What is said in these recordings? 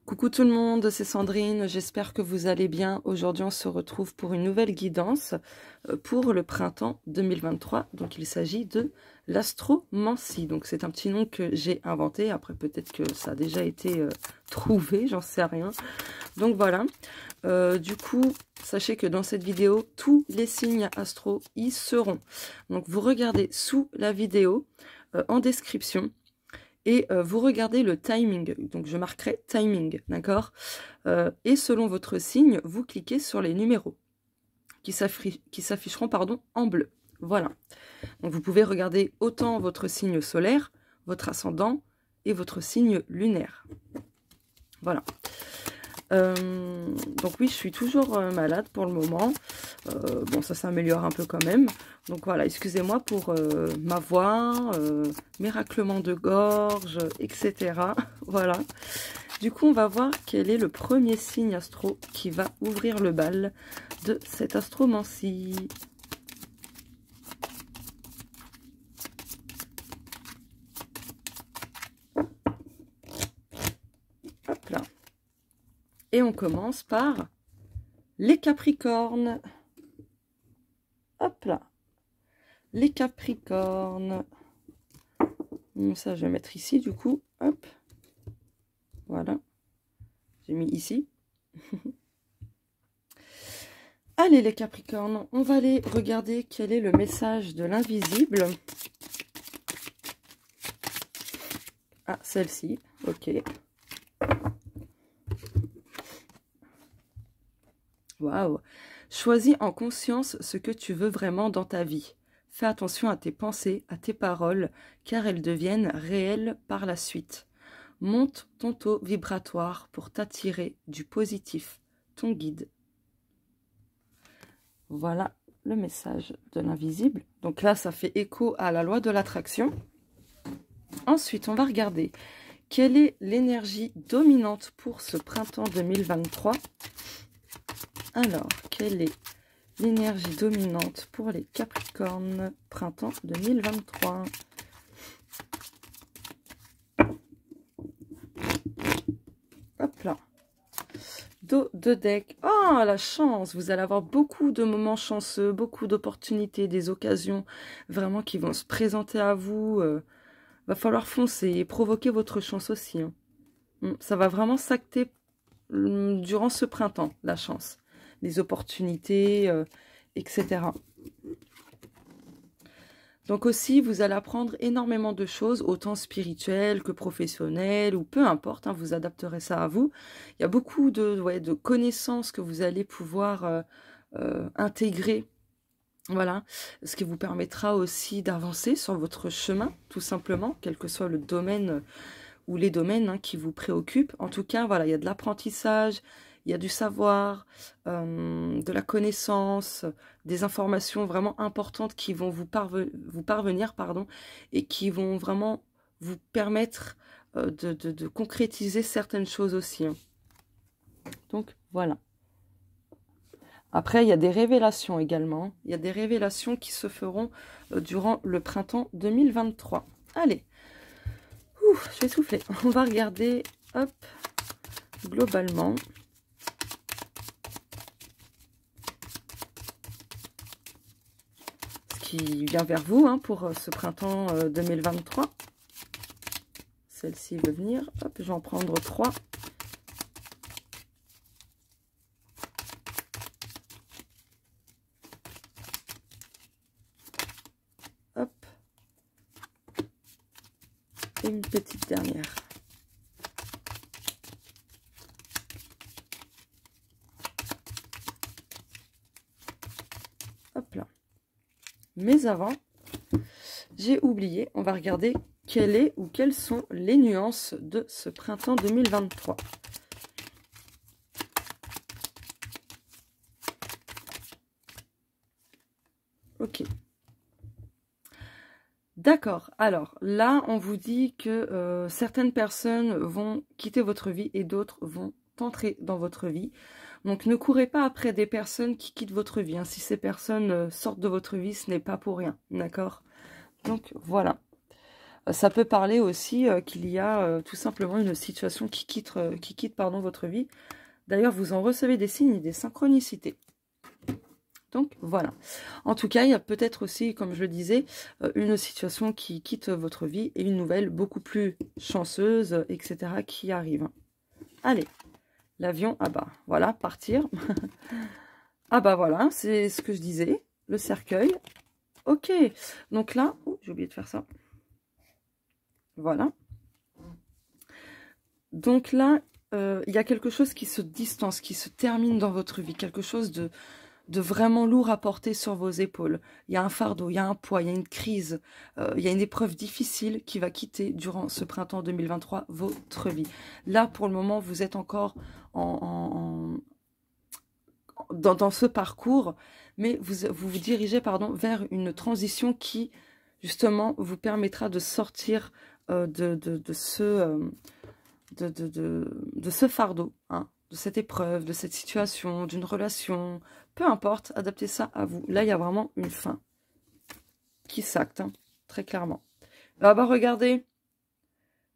Coucou tout le monde, c'est Sandrine, j'espère que vous allez bien. Aujourd'hui on se retrouve pour une nouvelle guidance pour le printemps 2023. Donc il s'agit de l'astromancie. Donc c'est un petit nom que j'ai inventé, après peut-être que ça a déjà été trouvé, j'en sais rien. Donc voilà, du coup sachez que dans cette vidéo, tous les signes astro y seront. Donc vous regardez sous la vidéo, en description. Et vous regardez le timing, donc je marquerai timing, d'accord, et selon votre signe, vous cliquez sur les numéros qui s'afficheront en bleu. Voilà. Donc vous pouvez regarder autant votre signe solaire, votre ascendant et votre signe lunaire. Voilà. Donc oui, je suis toujours malade pour le moment. Bon, ça s'améliore un peu quand même. Donc voilà, excusez-moi pour ma voix, mes raclements de gorge, etc. Voilà. Du coup, on va voir quel est le premier signe astro qui va ouvrir le bal de cette astromancie. Hop là. Et on commence par les Capricornes. Hop là. Les Capricornes. Ça, je vais mettre ici, du coup. Hop. Voilà. J'ai mis ici. Allez, les Capricornes, on va aller regarder quel est le message de l'invisible. Ah, celle-ci. Ok. Waouh! Choisis en conscience ce que tu veux vraiment dans ta vie. Fais attention à tes pensées, à tes paroles, car elles deviennent réelles par la suite. Monte ton taux vibratoire pour t'attirer du positif. Ton guide. Voilà le message de l'invisible. Donc là, ça fait écho à la loi de l'attraction. Ensuite, on va regarder quelle est l'énergie dominante pour ce printemps 2023. Alors, quelle est l'énergie dominante pour les Capricornes printemps 2023? Hop là. Dos de deck. Oh, la chance! Vous allez avoir beaucoup de moments chanceux, beaucoup d'opportunités, des occasions vraiment qui vont se présenter à vous. Va falloir foncer et provoquer votre chance aussi. Hein. Ça va vraiment s'acter durant ce printemps, la chance. Les opportunités, etc. Donc aussi, vous allez apprendre énormément de choses, autant spirituelles que professionnelles, ou peu importe, hein, vous adapterez ça à vous. Il y a beaucoup de connaissances que vous allez pouvoir intégrer, voilà, ce qui vous permettra aussi d'avancer sur votre chemin, tout simplement, quel que soit le domaine ou les domaines hein, qui vous préoccupent. En tout cas, voilà, il y a de l'apprentissage, il y a du savoir, de la connaissance, des informations vraiment importantes qui vont vous parvenir, pardon, et qui vont vraiment vous permettre de concrétiser certaines choses aussi. Hein. Donc, voilà. Après, il y a des révélations également. Il y a des révélations qui se feront durant le printemps 2023. Allez, je vais souffler. On va regarder, hop, globalement. Qui vient vers vous hein, pour ce printemps 2023. Celle-ci veut venir. Hop, je vais en prendre 3. Hop. Et une petite dernière. Hop là. Mais avant, j'ai oublié, on va regarder quelle est ou quelles sont les nuances de ce printemps 2023. Ok. D'accord, alors là, on vous dit que certaines personnes vont quitter votre vie et d'autres vont entrer dans votre vie. Donc ne courez pas après des personnes qui quittent votre vie. Hein. Si ces personnes sortent de votre vie, ce n'est pas pour rien, d'accord? Donc voilà. Ça peut parler aussi qu'il y a tout simplement une situation qui quitte pardon, votre vie. D'ailleurs, vous en recevez des signes et des synchronicités. Donc, voilà. En tout cas, il y a peut-être aussi, comme je le disais, une situation qui quitte votre vie et une nouvelle beaucoup plus chanceuse, etc. qui arrive. Allez, l'avion, ah bah, voilà, partir. Ah bah voilà, c'est ce que je disais, le cercueil. Ok, donc là, oh, j'ai oublié de faire ça. Voilà. Donc là, il y a quelque chose qui se distance, qui se termine dans votre vie, quelque chose de vraiment lourd à porter sur vos épaules. Il y a un fardeau, il y a un poids, il y a une crise, il y a une épreuve difficile qui va quitter durant ce printemps 2023 votre vie. Là, pour le moment, vous êtes encore dans ce parcours, mais vous vous dirigez vers une transition qui, justement, vous permettra de sortir de ce fardeau, hein, de cette épreuve, de cette situation, d'une relation, peu importe, adaptez ça à vous. Là, il y a vraiment une fin qui s'acte, hein, très clairement. Là, bah, regardez,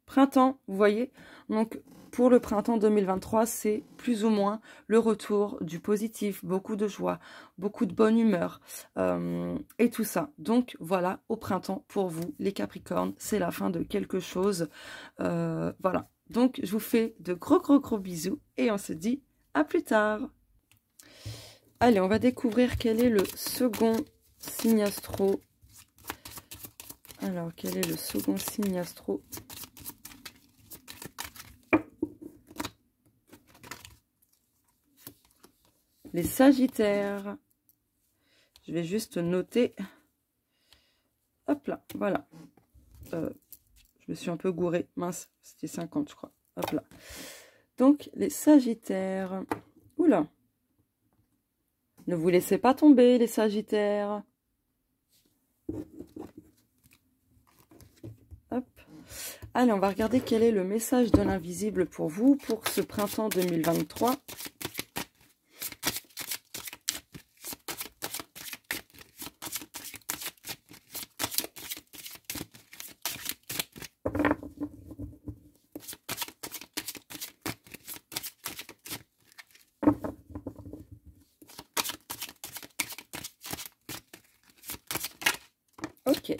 printemps, vous voyez, donc pour le printemps 2023, c'est plus ou moins le retour du positif, beaucoup de joie, beaucoup de bonne humeur et tout ça. Donc voilà, au printemps, pour vous, les Capricornes, c'est la fin de quelque chose. Voilà, donc je vous fais de gros bisous et on se dit à plus tard. Allez, on va découvrir quel est le second signe astro. Alors, quel est le second signe astro ? Les Sagittaires. Je vais juste noter. Hop là, voilà. Je me suis un peu gourée. Mince, c'était 50, je crois. Hop là. Donc, les Sagittaires. Oula. Ne vous laissez pas tomber, les Sagittaires. Hop. Allez, on va regarder quel est le message de l'invisible pour vous, pour ce printemps 2023. Ok.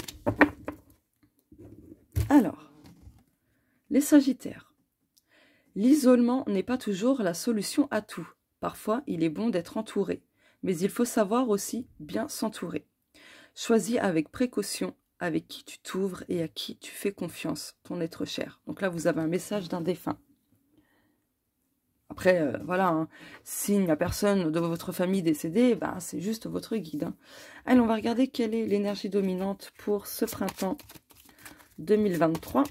Alors, les Sagittaires. L'isolement n'est pas toujours la solution à tout. Parfois, il est bon d'être entouré, mais il faut savoir aussi bien s'entourer. Choisis avec précaution avec qui tu t'ouvres et à qui tu fais confiance, ton être cher. Donc là, vous avez un message d'un défunt. Après, voilà, hein, s'il n'y a personne de votre famille décédée, ben, c'est juste votre guide. Hein. Allez, on va regarder quelle est l'énergie dominante pour ce printemps 2023.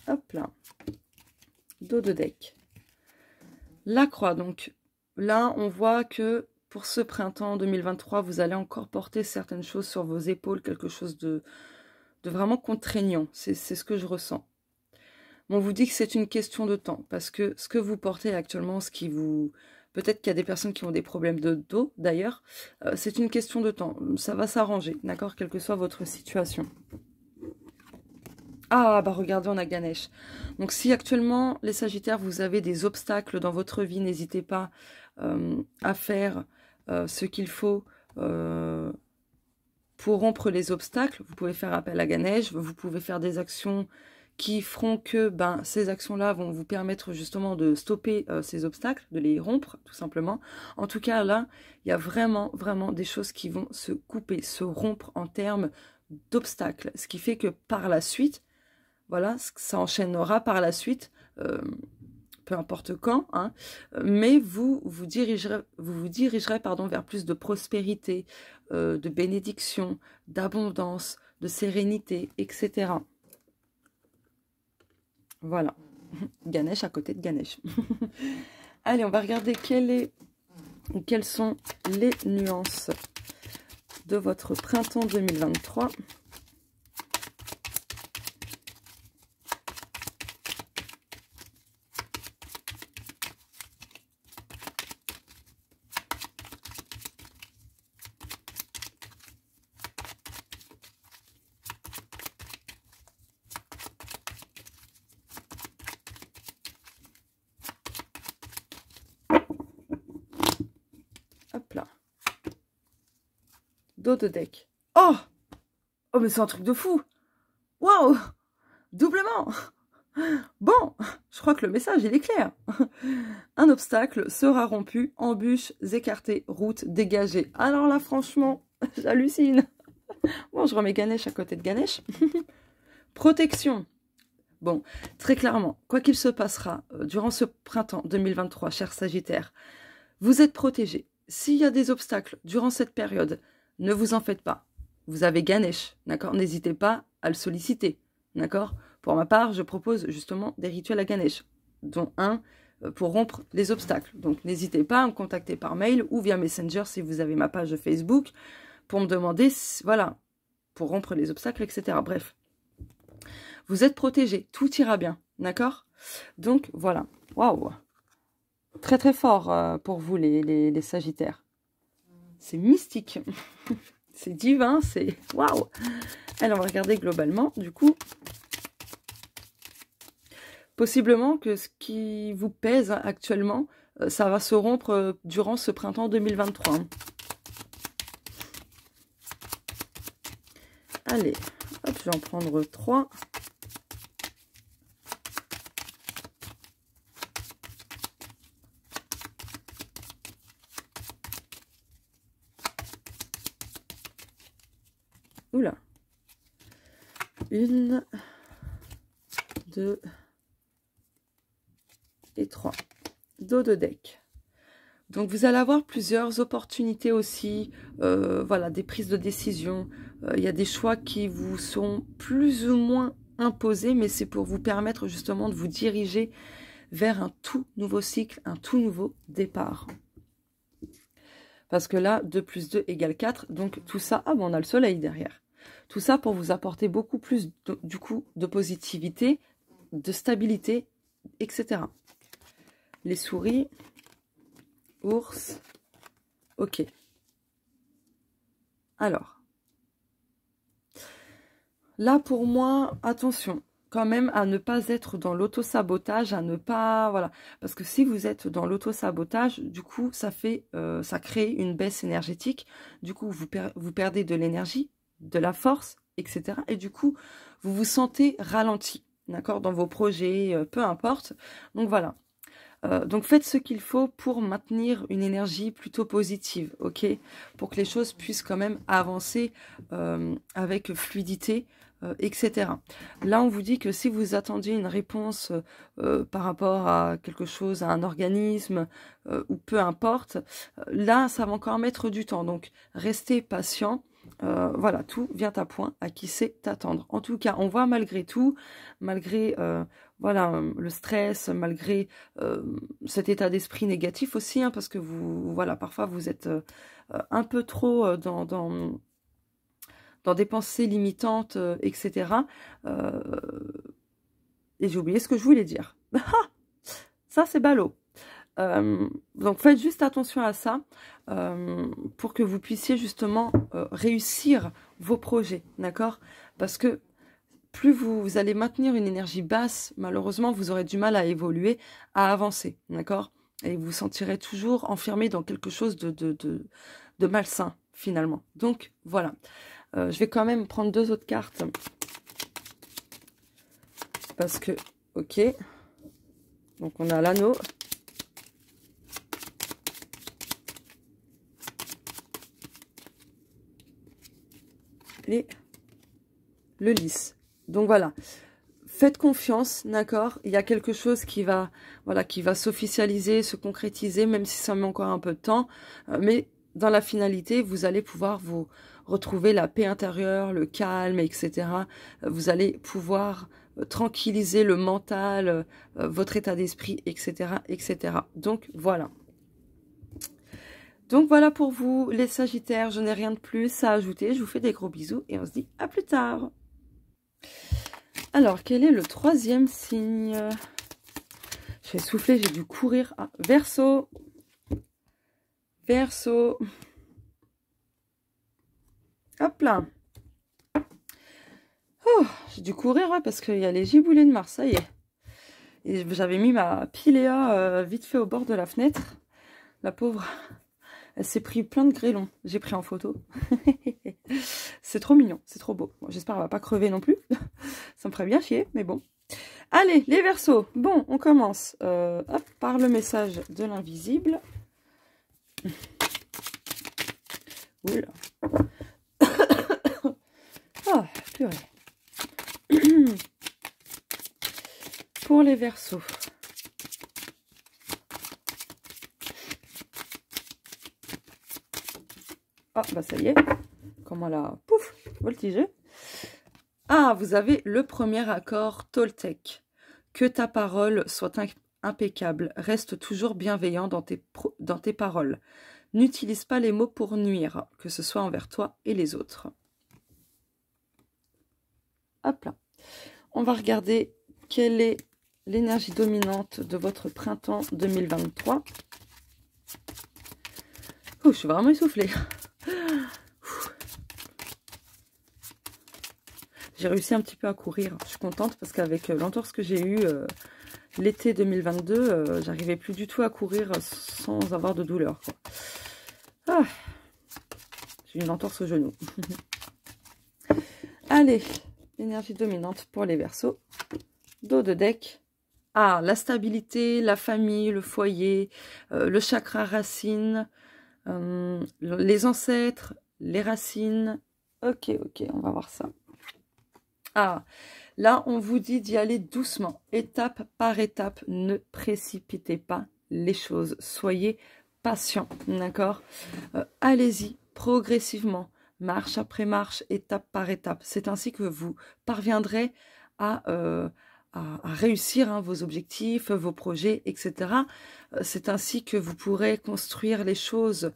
Hop là. Dos de deck. La croix, donc là, on voit que pour ce printemps 2023, vous allez encore porter certaines choses sur vos épaules, quelque chose de vraiment contraignant. C'est ce que je ressens. On vous dit que c'est une question de temps, parce que ce que vous portez actuellement, ce qui vous... Peut-être qu'il y a des personnes qui ont des problèmes de dos, d'ailleurs. C'est une question de temps. Ça va s'arranger, d'accord, quelle que soit votre situation. Ah, bah regardez, on a Ganesh. Donc si actuellement, les Sagittaires, vous avez des obstacles dans votre vie, n'hésitez pas à faire ce qu'il faut pour rompre les obstacles. Vous pouvez faire appel à Ganesh, vous pouvez faire des actions qui feront que ces actions-là vont vous permettre justement de stopper ces obstacles, de les rompre, tout simplement. En tout cas, là, il y a vraiment des choses qui vont se couper, se rompre en termes d'obstacles. Ce qui fait que par la suite, voilà, ça enchaînera par la suite, peu importe quand, hein, mais vous vous dirigerez vers plus de prospérité, de bénédiction, d'abondance, de sérénité, etc. Voilà, Ganesh à côté de Ganesh. Allez, on va regarder quelles sont les nuances de votre printemps 2023. Hop là. Dos de deck. Oh! Oh, mais c'est un truc de fou! Waouh! Doublement! Bon, je crois que le message, il est clair. Un obstacle sera rompu, embûches écartées, route dégagée. Alors là, franchement, j'hallucine. Bon, je remets Ganesh à côté de Ganesh. Protection. Bon, très clairement, quoi qu'il se passera durant ce printemps 2023, cher Sagittaire, vous êtes protégé. S'il y a des obstacles durant cette période, ne vous en faites pas. Vous avez Ganesh, d'accord? N'hésitez pas à le solliciter, d'accord? Pour ma part, je propose justement des rituels à Ganesh, dont un pour rompre les obstacles. Donc, n'hésitez pas à me contacter par mail ou via Messenger si vous avez ma page Facebook pour me demander, voilà, pour rompre les obstacles, etc. Bref, vous êtes protégés, tout ira bien, d'accord? Donc, voilà. Waouh! Très, très fort pour vous, les Sagittaires. C'est mystique. C'est divin, c'est... Waouh! Alors, on va regarder globalement, du coup... Possiblement que ce qui vous pèse actuellement, ça va se rompre durant ce printemps 2023. Allez, hop, je vais en prendre 3. Oula. 1, 2... et 3. Dos de deck. Donc, vous allez avoir plusieurs opportunités aussi. Voilà, des prises de décision. Il y a des choix qui vous sont plus ou moins imposés, mais c'est pour vous permettre justement de vous diriger vers un tout nouveau cycle, un tout nouveau départ. Parce que là, 2 plus 2 égale 4. Donc, tout ça... Ah, bon, on a le soleil derrière. Tout ça pour vous apporter beaucoup plus, du coup, de positivité, de stabilité, etc. Les souris, ours, ok. Alors, là pour moi, attention, quand même à ne pas être dans l'auto-sabotage, à ne pas, voilà, parce que si vous êtes dans l'auto-sabotage, du coup, ça crée une baisse énergétique, du coup, vous perdez de l'énergie, de la force, etc. Et du coup, vous vous sentez ralenti, d'accord, dans vos projets, peu importe. Donc voilà. Donc faites ce qu'il faut pour maintenir une énergie plutôt positive, ok? Pour que les choses puissent quand même avancer avec fluidité, etc. Là, on vous dit que si vous attendiez une réponse par rapport à quelque chose, à un organisme, ou peu importe, là, ça va encore mettre du temps. Donc, restez patient. Voilà, tout vient à point à qui sait t'attendre. En tout cas, on voit malgré tout, malgré voilà, le stress, malgré cet état d'esprit négatif aussi, hein, parce que vous, voilà, parfois vous êtes un peu trop dans des pensées limitantes, etc. Et j'ai oublié ce que je voulais dire. Ça, c'est ballot. Donc faites juste attention à ça pour que vous puissiez justement réussir vos projets, d'accord? Parce que plus vous allez maintenir une énergie basse, malheureusement, vous aurez du mal à évoluer, à avancer, d'accord? Et vous vous sentirez toujours enfermé dans quelque chose de malsain, finalement. Donc, voilà. Je vais quand même prendre 2 autres cartes. Parce que, ok. Donc, on a l'anneau. Et le lys. Donc voilà, faites confiance, d'accord? Il y a quelque chose qui va, voilà, qui va s'officialiser, se concrétiser, même si ça met encore un peu de temps. Mais dans la finalité, vous allez pouvoir vous retrouver la paix intérieure, le calme, etc. Vous allez pouvoir tranquilliser le mental, votre état d'esprit, etc., etc. Donc voilà. Donc voilà pour vous, les Sagittaires. Je n'ai rien de plus à ajouter. Je vous fais des gros bisous et on se dit à plus tard. Alors, quel est le 3e signe? Je vais souffler, j'ai dû courir. Ah, Verseau. Verseau. Hop là. Oh, j'ai dû courir ouais, parce qu'il y a les giboulées de Mars, ça y est. Et j'avais mis ma Piléa vite fait au bord de la fenêtre. La pauvre, Elle s'est pris plein de grêlons. J'ai pris en photo. C'est trop mignon, c'est trop beau. Bon, j'espère qu'elle va pas crever non plus. Ça me ferait bien chier, mais bon. Allez, les Verseaux. Bon, on commence hop, par le message de l'invisible. Oula. Ah, purée. Pour les Verseaux. Ah, bah ça y est. Comment la... Pouf, voltigé. Ah, vous avez le premier accord Toltec. Que ta parole soit impeccable. Reste toujours bienveillant dans tes paroles. N'utilise pas les mots pour nuire, que ce soit envers toi et les autres. Hop là. On va regarder quelle est l'énergie dominante de votre printemps 2023. Oh, je suis vraiment essoufflée. J'ai réussi un petit peu à courir. Je suis contente parce qu'avec l'entorse que j'ai eue l'été 2022, j'arrivais plus du tout à courir sans avoir de douleur, quoi. Ah, j'ai une entorse au genou. Allez, énergie dominante pour les Verseaux. Dos de deck. Ah, la stabilité, la famille, le foyer, le chakra racine, les ancêtres, les racines. Ok, on va voir ça. Ah, là, on vous dit d'y aller doucement, étape par étape. Ne précipitez pas les choses. Soyez patient, d'accord? Allez-y, progressivement, marche après marche, étape par étape. C'est ainsi que vous parviendrez à réussir hein, vos objectifs, vos projets, etc. C'est ainsi que vous pourrez construire les choses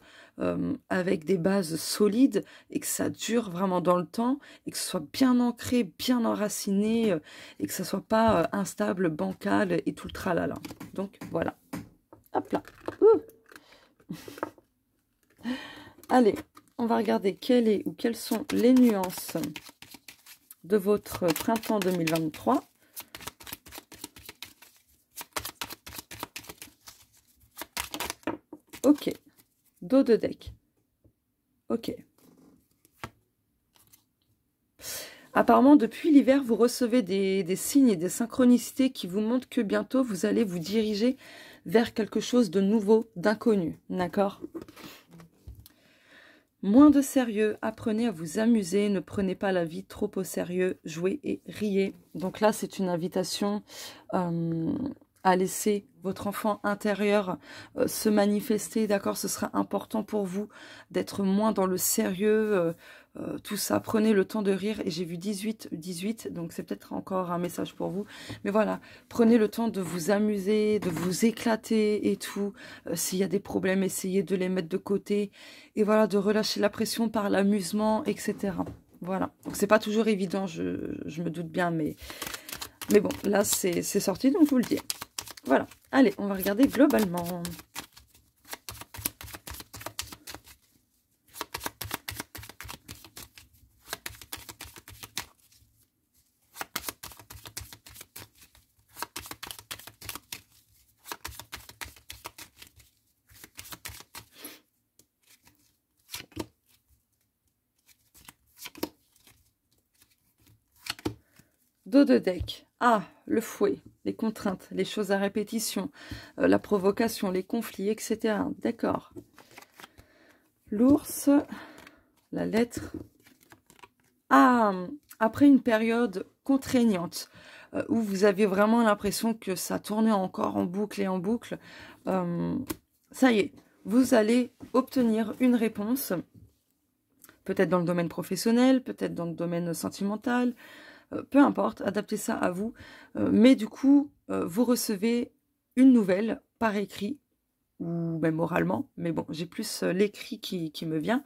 avec des bases solides et que ça dure vraiment dans le temps et que ce soit bien ancré, bien enraciné et que ça soit pas instable, bancal et tout le tralala. Donc voilà. Hop là. Allez, on va regarder quelles sont les nuances de votre printemps 2023. Ok, dos de deck. Ok. Apparemment, depuis l'hiver, vous recevez des signes et des synchronicités qui vous montrent que bientôt, vous allez vous diriger vers quelque chose de nouveau, d'inconnu. D'accord ? Moins de sérieux, apprenez à vous amuser, ne prenez pas la vie trop au sérieux, jouez et riez. Donc là, c'est une invitation à laisser votre enfant intérieur se manifester, d'accord? Ce sera important pour vous d'être moins dans le sérieux, tout ça. Prenez le temps de rire. Et j'ai vu 18, donc c'est peut-être encore un message pour vous. Mais voilà, prenez le temps de vous amuser, de vous éclater et tout. S'il y a des problèmes, essayez de les mettre de côté. Et voilà, de relâcher la pression par l'amusement, etc. Voilà. Donc c'est pas toujours évident, je me doute bien, mais bon, là c'est sorti, donc je vous le dis. Voilà, allez, on va regarder globalement. Dos de deck. Ah, le fouet, les contraintes, les choses à répétition, la provocation, les conflits, etc. D'accord. L'ours, la lettre. Ah, après une période contraignante, où vous avez vraiment l'impression que ça tournait encore en boucle et en boucle, ça y est, vous allez obtenir une réponse, peut-être dans le domaine professionnel, peut-être dans le domaine sentimental, peu importe, adaptez ça à vous. Mais du coup, vous recevez une nouvelle par écrit, ou même oralement, mais bon, j'ai plus l'écrit qui me vient.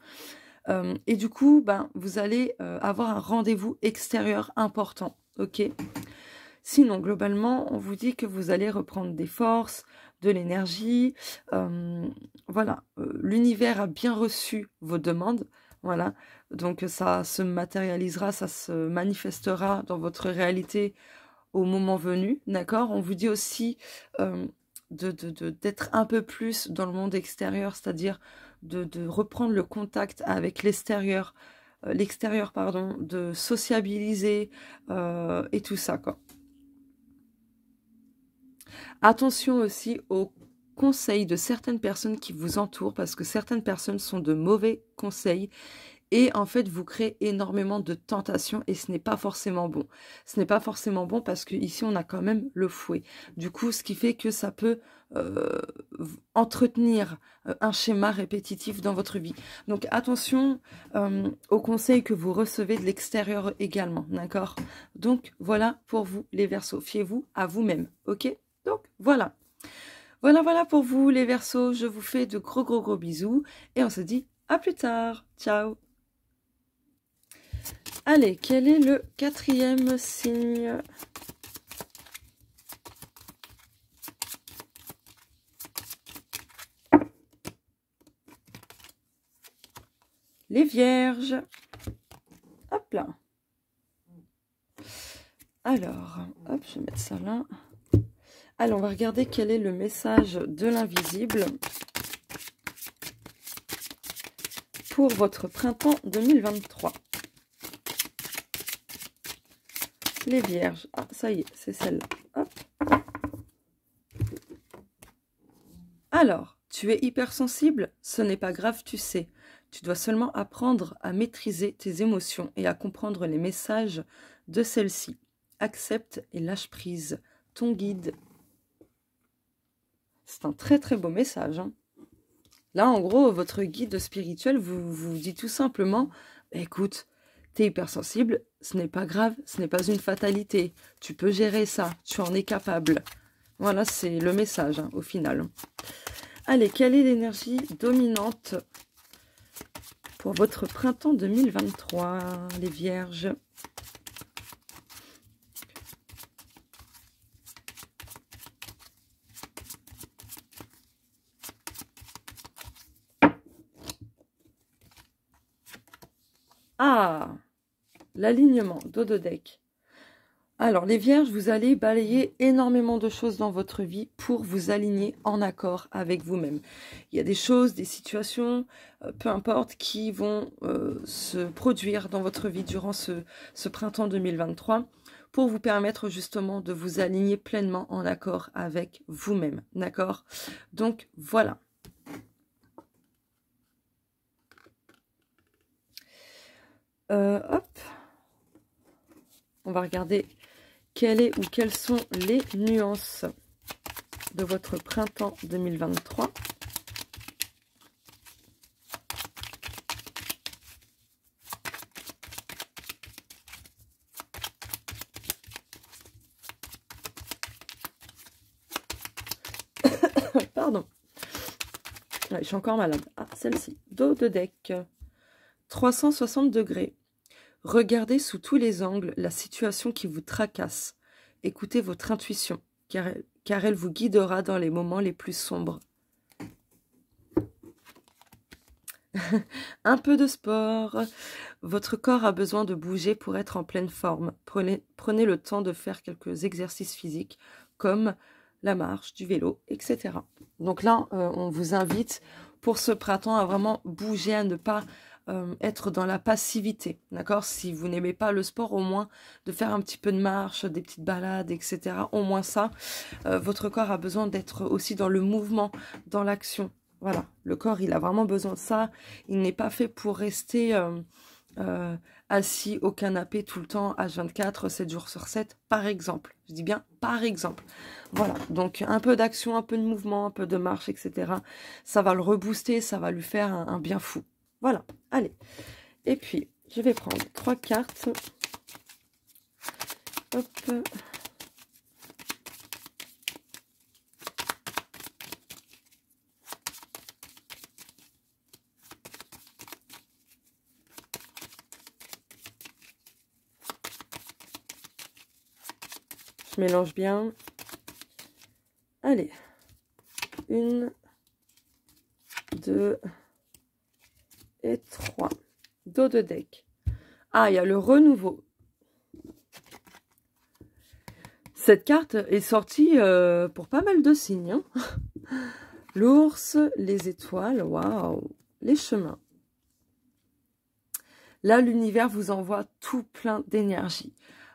Et du coup, ben, vous allez avoir un rendez-vous extérieur important, ok? Sinon, globalement, on vous dit que vous allez reprendre des forces, de l'énergie. Voilà, l'univers a bien reçu vos demandes. Voilà, donc ça se matérialisera, ça se manifestera dans votre réalité au moment venu, d'accord? On vous dit aussi d'être un peu plus dans le monde extérieur, c'est-à-dire de reprendre le contact avec l'extérieur, pardon, de sociabiliser et tout ça, quoi. Attention aussi aux conseils de certaines personnes qui vous entourent, parce que certaines personnes sont de mauvais conseils et en fait vous créez énormément de tentations et ce n'est pas forcément bon. Ce n'est pas forcément bon parce qu'ici on a quand même le fouet. Du coup, ce qui fait que ça peut entretenir un schéma répétitif dans votre vie. Donc attention aux conseils que vous recevez de l'extérieur également, d'accord? Donc voilà pour vous les Verseaux, fiez-vous à vous-même, ok? Donc voilà. Voilà pour vous les Verseaux, je vous fais de gros bisous et on se dit à plus tard. Ciao. Allez, quel est le 4e signe? Les Vierges. Hop là. Alors, hop, je vais mettre ça là. Allez, on va regarder quel est le message de l'invisible pour votre printemps 2023. Les Vierges. Ah, ça y est, c'est celle-là. Hop. Alors, tu es hypersensible? Ce n'est pas grave, tu sais. Tu dois seulement apprendre à maîtriser tes émotions et à comprendre les messages de celles-ci. Accepte et lâche prise. Ton guide. C'est un très beau message, hein. Là, en gros, votre guide spirituel vous dit tout simplement, écoute, tu es hypersensible, ce n'est pas grave, ce n'est pas une fatalité. Tu peux gérer ça, tu en es capable. Voilà, c'est le message, hein, au final. Allez, quelle est l'énergie dominante pour votre printemps 2023, les Vierges? Ah, l'alignement, dos de deck. Alors, les Vierges, vous allez balayer énormément de choses dans votre vie pour vous aligner en accord avec vous-même. Il y a des choses, des situations, peu importe, qui vont se produire dans votre vie durant ce printemps 2023 pour vous permettre justement de vous aligner pleinement en accord avec vous-même. D'accord? Donc, voilà. Hop. On va regarder quelle est ou quelles sont les nuances de votre printemps 2023. Pardon. Ouais, je suis encore malade. Ah, celle-ci. Dos de deck. 360 degrés. Regardez sous tous les angles la situation qui vous tracasse. Écoutez votre intuition, car elle vous guidera dans les moments les plus sombres. Un peu de sport. Votre corps a besoin de bouger pour être en pleine forme. Prenez le temps de faire quelques exercices physiques, comme la marche, du vélo, etc. Donc là, on vous invite pour ce printemps à vraiment bouger, à ne pas être dans la passivité, d'accord? Si vous n'aimez pas le sport, au moins de faire un petit peu de marche, des petites balades, etc. Au moins ça, votre corps a besoin d'être aussi dans le mouvement, dans l'action. Voilà, le corps, il a vraiment besoin de ça. Il n'est pas fait pour rester assis au canapé tout le temps, H24, 7 jours sur 7, par exemple. Je dis bien par exemple. Voilà, donc un peu d'action, un peu de mouvement, un peu de marche, etc. Ça va le rebooster, ça va lui faire un bien fou. Voilà, allez. Et puis, je vais prendre 3 cartes. Hop. Je mélange bien. Allez. 1, 2 et 3. Dos de deck. Ah, il y a le renouveau. Cette carte est sortie pour pas mal de signes. Hein. L'ours, les étoiles, waouh, les chemins. Là, l'univers vous envoie tout plein d'énergie.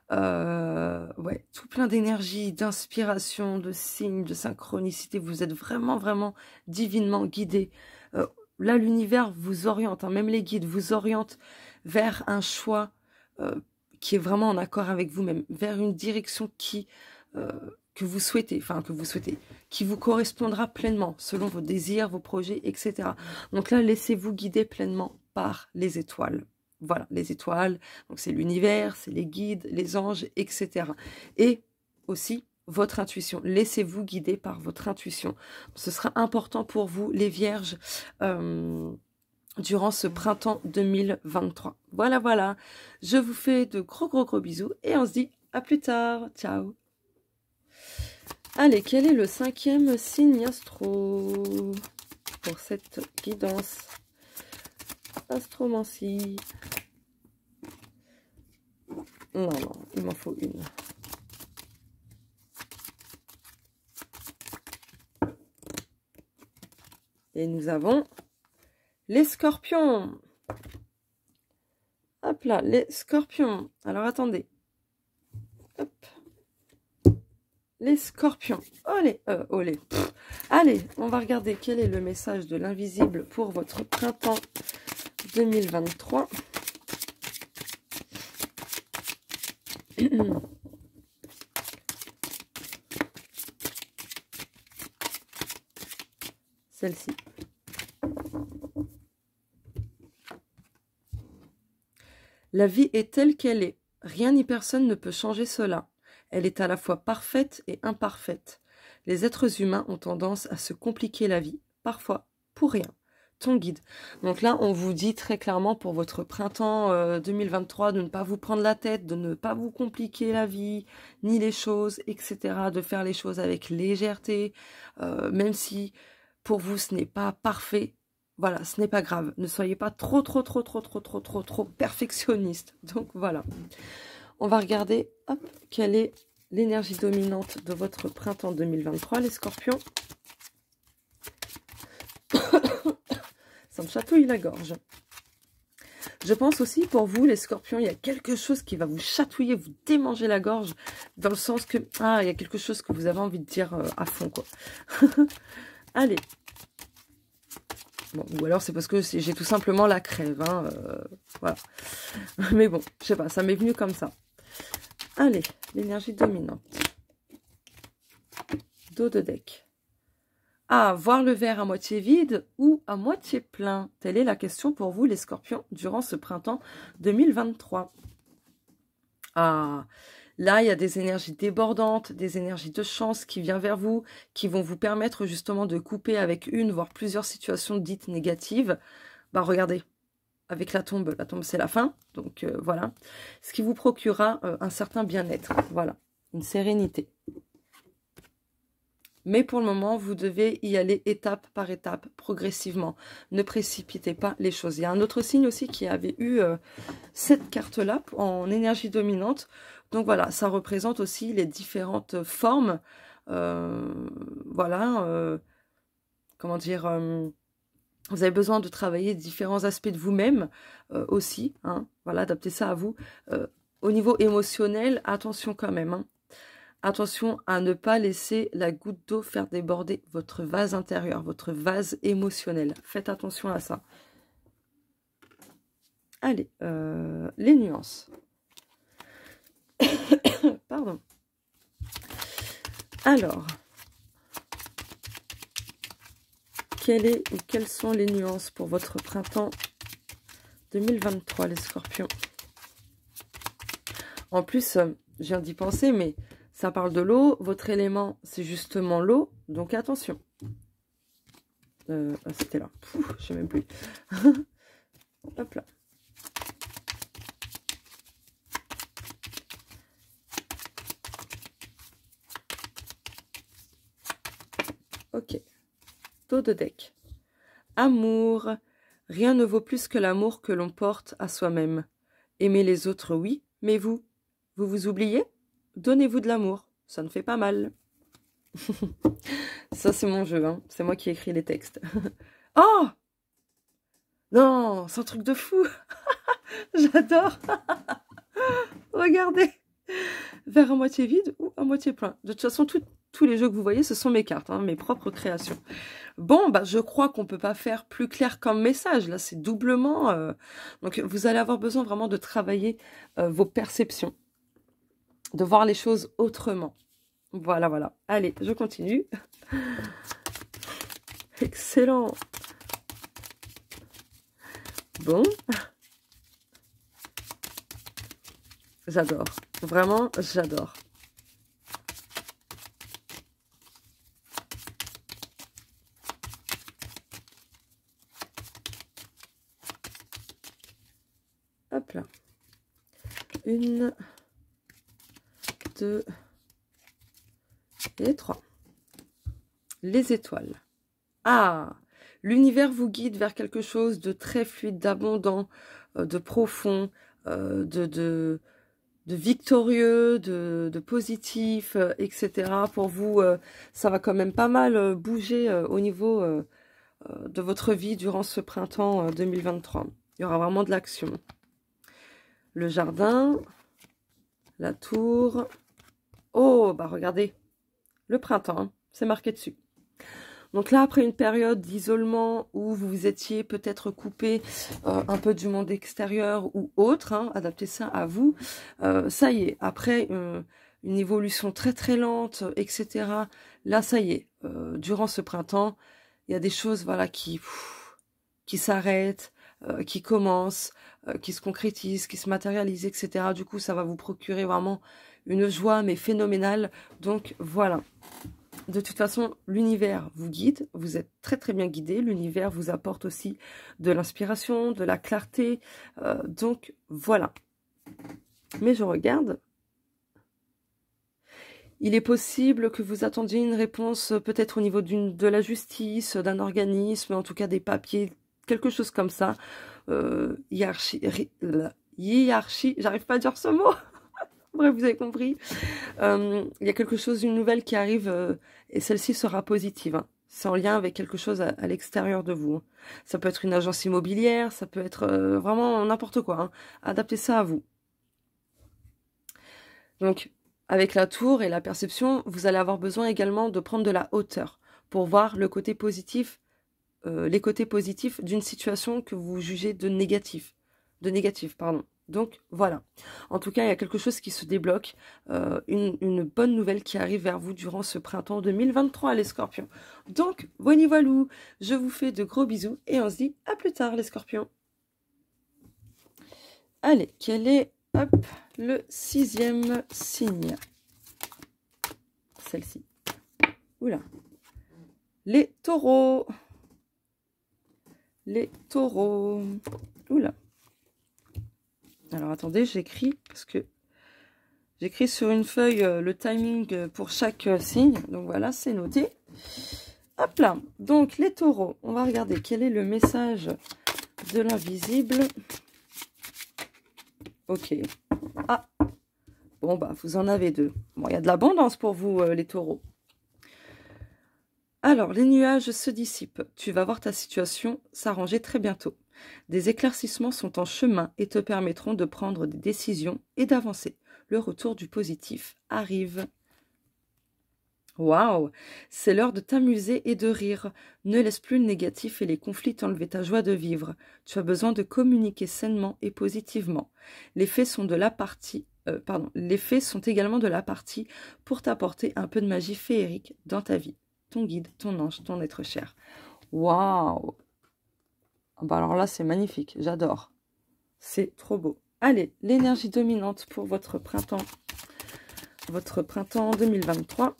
Ouais, tout plein d'énergie, d'inspiration, de signes, de synchronicité. Vous êtes vraiment, vraiment divinement guidé. Là, l'univers vous oriente, hein, même les guides vous orientent vers un choix qui est vraiment en accord avec vous-même, vers une direction que vous souhaitez, qui vous correspondra pleinement selon vos désirs, vos projets, etc. Donc là, laissez-vous guider pleinement par les étoiles. Voilà, les étoiles, donc c'est l'univers, c'est les guides, les anges, etc. Et aussi votre intuition. Laissez-vous guider par votre intuition. Ce sera important pour vous, les vierges, durant ce printemps 2023. Voilà, voilà. Je vous fais de gros bisous et on se dit à plus tard. Ciao. Allez, quel est le 5e signe astro pour cette guidance astromancie? Non, il m'en faut une. Et nous avons les scorpions. Hop là, les scorpions. Alors, attendez. Hop. Les scorpions. Olé, olé. Allez, on va regarder quel est le message de l'invisible pour votre printemps 2023. Celle-ci. La vie est telle qu'elle est. Rien ni personne ne peut changer cela. Elle est à la fois parfaite et imparfaite. Les êtres humains ont tendance à se compliquer la vie, parfois pour rien. Ton guide. Donc là, on vous dit très clairement pour votre printemps 2023 de ne pas vous prendre la tête, de ne pas vous compliquer la vie, ni les choses, etc. De faire les choses avec légèreté, même si pour vous ce n'est pas parfait. Voilà, ce n'est pas grave. Ne soyez pas trop perfectionniste. Donc voilà. On va regarder, hop, quelle est l'énergie dominante de votre printemps 2023, les scorpions. Ça me chatouille la gorge. Je pense aussi pour vous, les scorpions, il y a quelque chose qui va vous chatouiller, vous démanger la gorge, dans le sens que, ah, il y a quelque chose que vous avez envie de dire à fond, quoi. Allez. Bon, ou alors c'est parce que j'ai tout simplement la crève, hein, voilà. Mais bon, je sais pas, ça m'est venu comme ça. Allez, l'énergie dominante. Dos de deck. Ah, voir le verre à moitié vide ou à moitié plein? Telle est la question pour vous, les scorpions, durant ce printemps 2023. Ah, là, il y a des énergies débordantes, des énergies de chance qui viennent vers vous, qui vont vous permettre justement de couper avec une, voire plusieurs situations dites négatives. Bah, regardez, avec la tombe c'est la fin, donc voilà. Ce qui vous procurera un certain bien-être, voilà, une sérénité. Mais pour le moment, vous devez y aller étape par étape, progressivement. Ne précipitez pas les choses. Il y a un autre signe aussi qui avait eu cette carte-là en énergie dominante. Donc voilà, ça représente aussi les différentes formes. Voilà, comment dire, vous avez besoin de travailler différents aspects de vous-même aussi. Hein, voilà, adaptez ça à vous. Au niveau émotionnel, attention quand même, hein. Attention à ne pas laisser la goutte d'eau faire déborder votre vase intérieur, votre vase émotionnel. Faites attention à ça. Allez, les nuances. Pardon. Alors, quelles sont les nuances pour votre printemps 2023, les scorpions? En plus, je viens d'y penser, mais ça parle de l'eau. Votre élément, c'est justement l'eau. Donc, attention. C'était là. Je sais même plus. Hop là. Ok. Dos de deck. Amour. Rien ne vaut plus que l'amour que l'on porte à soi-même. Aimer les autres, oui. Mais vous vous oubliez? Donnez-vous de l'amour. ça ne fait pas mal. Ça, c'est mon jeu, hein. C'est moi qui écris les textes. Oh! Non, c'est un truc de fou. J'adore. Regardez. Verre à moitié vide ou à moitié plein. De toute façon, tous les jeux que vous voyez, ce sont mes cartes, hein, mes propres créations. Bon, bah, je crois qu'on peut pas faire plus clair comme message. Là, c'est doublement... Donc, vous allez avoir besoin vraiment de travailler vos perceptions. De voir les choses autrement. Voilà, voilà. Allez, je continue. Excellent. Bon. J'adore. Vraiment, j'adore. Hop là. 1, 2 et 3. Les étoiles. Ah! L'univers vous guide vers quelque chose de très fluide, d'abondant, de profond, de victorieux, de positif, etc. Pour vous, ça va quand même pas mal bouger au niveau de votre vie durant ce printemps 2023. Il y aura vraiment de l'action. Le jardin, la tour. Oh, bah regardez, le printemps, hein, c'est marqué dessus. Donc là, après une période d'isolement où vous vous étiez peut-être coupé un peu du monde extérieur ou autre, hein, adaptez ça à vous, ça y est, après une évolution très très lente, etc., là, ça y est, durant ce printemps, il y a des choses voilà, qui s'arrêtent, qui commencent, qui se concrétisent, qui se matérialisent, etc. Du coup, ça va vous procurer vraiment une joie, mais phénoménale. Donc, voilà. De toute façon, l'univers vous guide, vous êtes très très bien guidé, l'univers vous apporte aussi de l'inspiration, de la clarté, donc voilà. Mais je regarde, il est possible que vous attendiez une réponse peut-être au niveau de la justice, d'un organisme, en tout cas des papiers, quelque chose comme ça, hiérarchie, j'arrive pas à dire ce mot. Bref, vous avez compris. Il y a quelque chose, une nouvelle qui arrive et celle-ci sera positive. Hein. C'est en lien avec quelque chose à l'extérieur de vous. Hein. Ça peut être une agence immobilière, ça peut être vraiment n'importe quoi. Hein. Adaptez ça à vous. Donc, avec la tour et la perception, vous allez avoir besoin également de prendre de la hauteur pour voir le côté positif, les côtés positifs d'une situation que vous jugez de négatif. Pardon. Donc, voilà. En tout cas, il y a quelque chose qui se débloque, une bonne nouvelle qui arrive vers vous durant ce printemps 2023, les scorpions. Donc, voili voilou, je vous fais de gros bisous et on se dit à plus tard, les scorpions. Allez, quel est, hop, le 6e signe? Celle-ci. Oula. Les taureaux. Les taureaux. Oula. Alors attendez, j'écris parce que j'écris sur une feuille le timing pour chaque signe. Donc voilà, c'est noté. Hop là. Donc les taureaux, on va regarder quel est le message de l'invisible. Ok. Ah. Bon bah vous en avez 2. Bon, il y a de l'abondance pour vous les taureaux. Alors, les nuages se dissipent. Tu vas voir ta situation s'arranger très bientôt. Des éclaircissements sont en chemin et te permettront de prendre des décisions et d'avancer. Le retour du positif arrive. Waouh! C'est l'heure de t'amuser et de rire. Ne laisse plus le négatif et les conflits t'enlever ta joie de vivre. Tu as besoin de communiquer sainement et positivement. Les faits sont de la partie... les faits sont également de la partie pour t'apporter un peu de magie féerique dans ta vie. Ton guide, ton ange, ton être cher. Waouh! Bah alors là, c'est magnifique. J'adore. C'est trop beau. Allez, l'énergie dominante pour votre printemps 2023.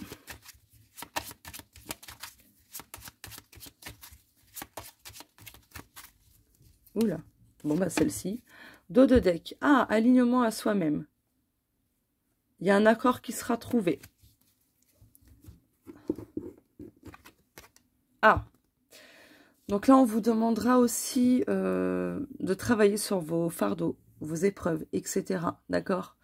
Oula. Bon, bah celle-ci. Dos de deck. Ah, alignement à soi-même. Il y a un accord qui sera trouvé. Ah. Donc là, on vous demandera aussi de travailler sur vos fardeaux, vos épreuves, etc. D'accord.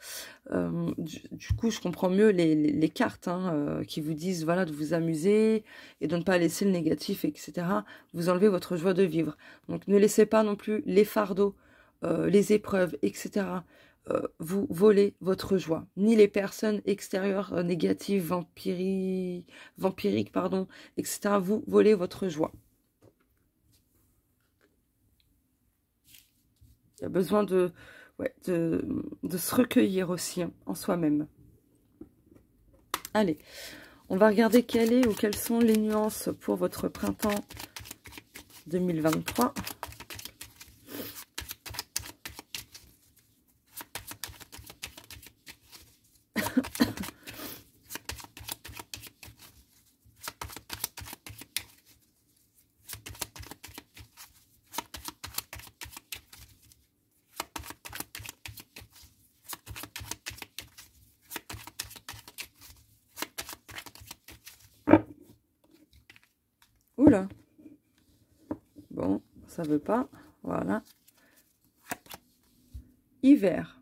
Du coup, je comprends mieux les cartes hein, qui vous disent voilà, de vous amuser et de ne pas laisser le négatif, etc. Vous enlevez votre joie de vivre. Donc, ne laissez pas non plus les fardeaux, les épreuves, etc. Vous voler votre joie. Ni les personnes extérieures négatives, vampiriques, pardon, etc. Vous volez votre joie. Il y a besoin de se recueillir aussi hein, en soi-même. Allez, on va regarder quelle est ou quelles sont les nuances pour votre printemps 2023. Oula. Bon, ça veut pas. Voilà. Hiver.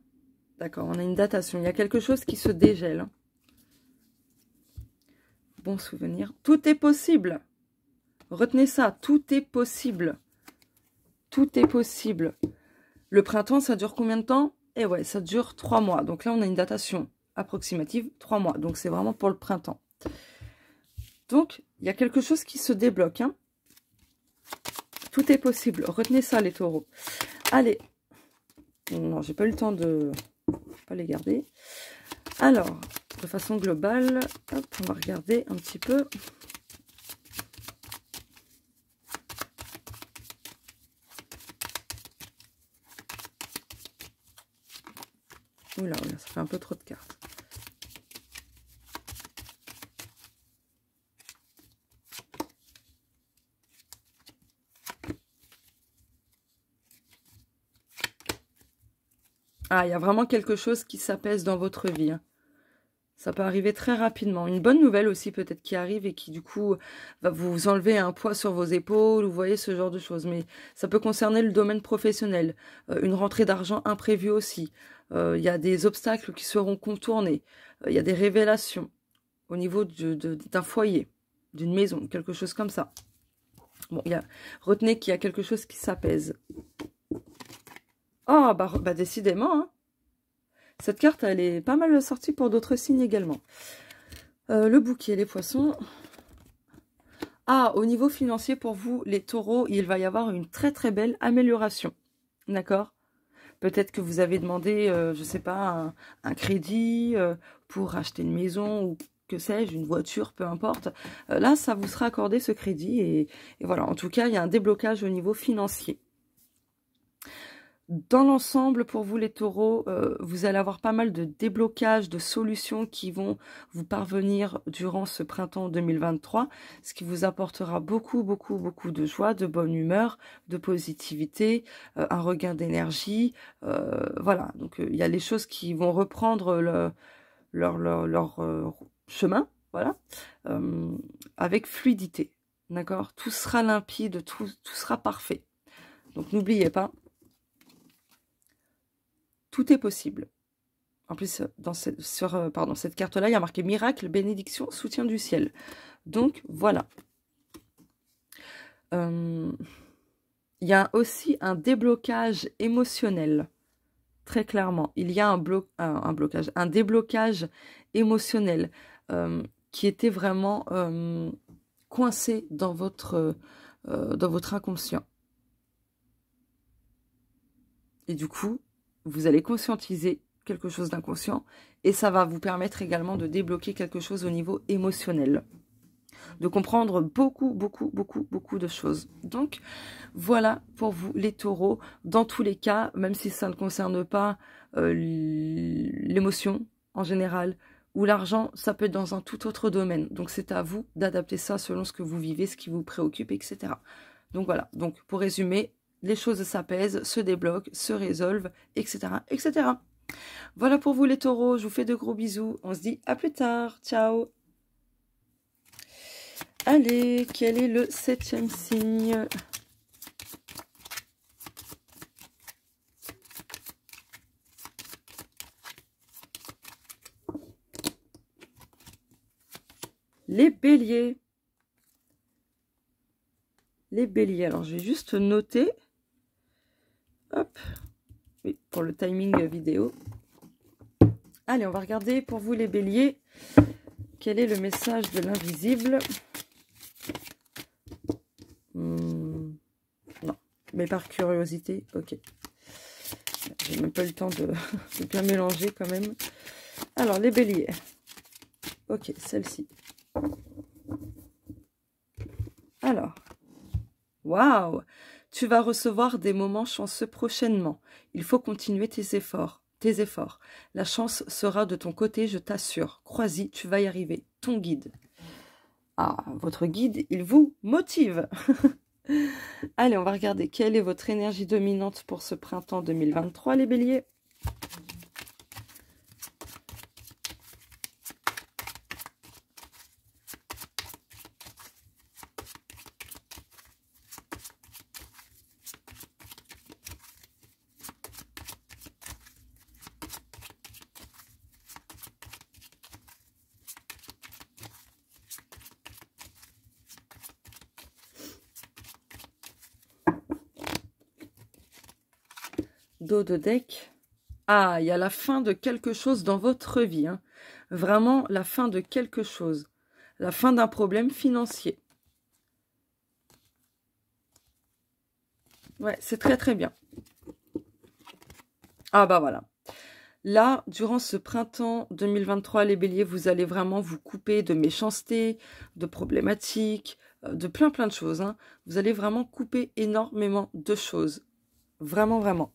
D'accord, on a une datation. Il y a quelque chose qui se dégèle. Bon souvenir. Tout est possible. Retenez ça. Tout est possible. Tout est possible. Le printemps, ça dure combien de temps? Eh ouais, ça dure 3 mois. Donc là, on a une datation approximative, 3 mois. Donc c'est vraiment pour le printemps. Donc, il y a quelque chose qui se débloque. Hein. Tout est possible. Retenez ça, les taureaux. Allez. Non, j'ai pas eu le temps de pas les garder. Alors, de façon globale, hop, on va regarder un petit peu. Oula, oula, ça fait un peu trop de cartes. Ah, il y a vraiment quelque chose qui s'apaise dans votre vie. Hein. Ça peut arriver très rapidement. Une bonne nouvelle aussi peut-être qui arrive et qui du coup va vous enlever un poids sur vos épaules. Vous voyez ce genre de choses. Mais ça peut concerner le domaine professionnel. Une rentrée d'argent imprévue aussi. Il y a des obstacles qui seront contournés. Il y a des révélations au niveau d'un foyer, d'une maison, quelque chose comme ça. Bon, retenez qu'il y a quelque chose qui s'apaise. Oh, bah décidément, hein. Cette carte, elle est pas mal sortie pour d'autres signes également. Le bouquet, les poissons. Ah, au niveau financier, pour vous, les taureaux, il va y avoir une très très belle amélioration. D'accord? Peut-être que vous avez demandé, je sais pas, un crédit pour acheter une maison ou que sais-je, une voiture, peu importe. Là, ça vous sera accordé ce crédit et voilà. En tout cas, il y a un déblocage au niveau financier. Dans l'ensemble, pour vous les taureaux, vous allez avoir pas mal de déblocages, de solutions qui vont vous parvenir durant ce printemps 2023, ce qui vous apportera beaucoup, beaucoup, beaucoup de joie, de bonne humeur, de positivité, un regain d'énergie. Voilà, donc il y a les choses qui vont reprendre leur chemin, voilà, avec fluidité, d'accord? Tout sera limpide, tout sera parfait. Donc n'oubliez pas, tout est possible. En plus, sur cette carte-là, il y a marqué miracle, bénédiction, soutien du ciel. Donc, voilà. Il y a aussi un déblocage émotionnel. Très clairement. Il y a un déblocage émotionnel qui était vraiment coincé dans votre inconscient. Et du coup, vous allez conscientiser quelque chose d'inconscient et ça va vous permettre également de débloquer quelque chose au niveau émotionnel. De comprendre beaucoup, beaucoup, beaucoup, beaucoup de choses. Donc, voilà pour vous les taureaux. Dans tous les cas, même si ça ne concerne pas l'émotion en général ou l'argent, ça peut être dans un tout autre domaine. Donc, c'est à vous d'adapter ça selon ce que vous vivez, ce qui vous préoccupe, etc. Donc, voilà. Donc, pour résumer, les choses s'apaisent, se débloquent, se résolvent, etc., etc. Voilà pour vous les taureaux, je vous fais de gros bisous. On se dit à plus tard. Ciao. Allez, quel est le 7e signe? Les béliers. Les béliers. Alors, je vais juste noter. Hop. Oui, pour le timing vidéo. Allez, on va regarder pour vous les béliers. Quel est le message de l'invisible? Non, mais par curiosité, ok. J'ai même pas eu le temps de bien mélanger quand même. Alors, les béliers. Ok, celle-ci. Alors, waouh! Tu vas recevoir des moments chanceux prochainement. Il faut continuer tes efforts. La chance sera de ton côté, je t'assure. Crois-y, tu vas y arriver. Ton guide. Ah, votre guide, il vous motive. Allez, on va regarder quelle est votre énergie dominante pour ce printemps 2023, les béliers. Dos de deck. Ah, il y a la fin de quelque chose dans votre vie. Hein. Vraiment, la fin de quelque chose. La fin d'un problème financier. Ouais, c'est très très bien. Ah bah voilà. Là, durant ce printemps 2023, les béliers, vous allez vraiment vous couper de méchanceté, de problématiques, de plein de choses. Hein. Vous allez vraiment couper énormément de choses. Vraiment, vraiment.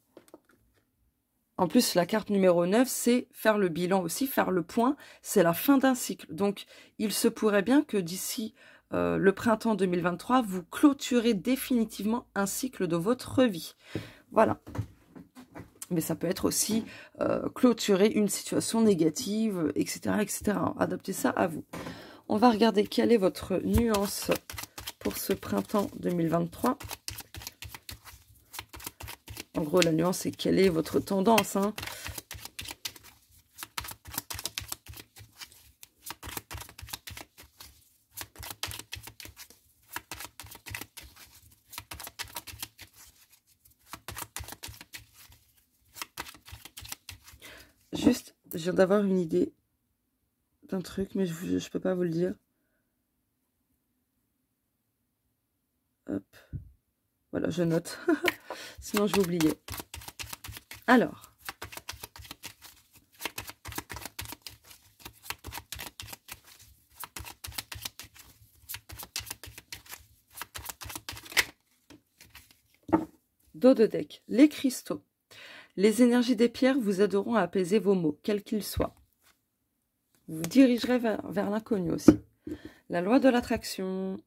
En plus, la carte numéro 9, c'est faire le bilan aussi, faire le point. C'est la fin d'un cycle. Donc, il se pourrait bien que d'ici le printemps 2023, vous clôturez définitivement un cycle de votre vie. Voilà. Mais ça peut être aussi clôturer une situation négative, etc., etc. Adaptez ça à vous. On va regarder quelle est votre nuance pour ce printemps 2023. En gros, la nuance, c'est quelle est votre tendance, hein. Juste, je viens d'avoir une idée d'un truc, mais je peux pas vous le dire. Hop. Voilà, je note. Sinon, je vais oublier. Alors. Dos de deck. Les cristaux. Les énergies des pierres vous aideront à apaiser vos maux, quels qu'ils soient. Vous vous dirigerez vers l'inconnu aussi. La loi de l'attraction.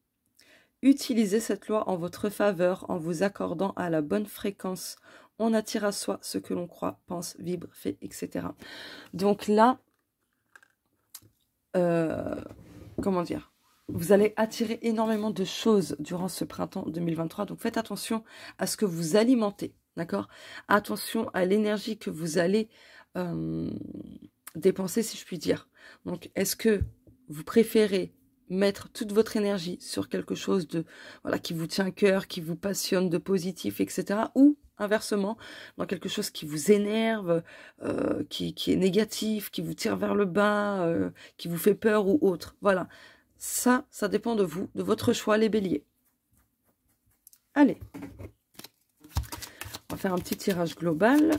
Utilisez cette loi en votre faveur en vous accordant à la bonne fréquence. On attire à soi ce que l'on croit, pense, vibre, fait, etc. Donc là, comment dire, vous allez attirer énormément de choses durant ce printemps 2023. Donc faites attention à ce que vous alimentez, d'accord? Attention à l'énergie que vous allez dépenser, si je puis dire. Donc est-ce que vous préférez mettre toute votre énergie sur quelque chose de voilà qui vous tient à cœur, qui vous passionne, de positif, etc. Ou inversement, dans quelque chose qui vous énerve, qui est négatif, qui vous tire vers le bas, qui vous fait peur ou autre. Voilà, ça dépend de vous, de votre choix, les béliers. Allez, on va faire un petit tirage global.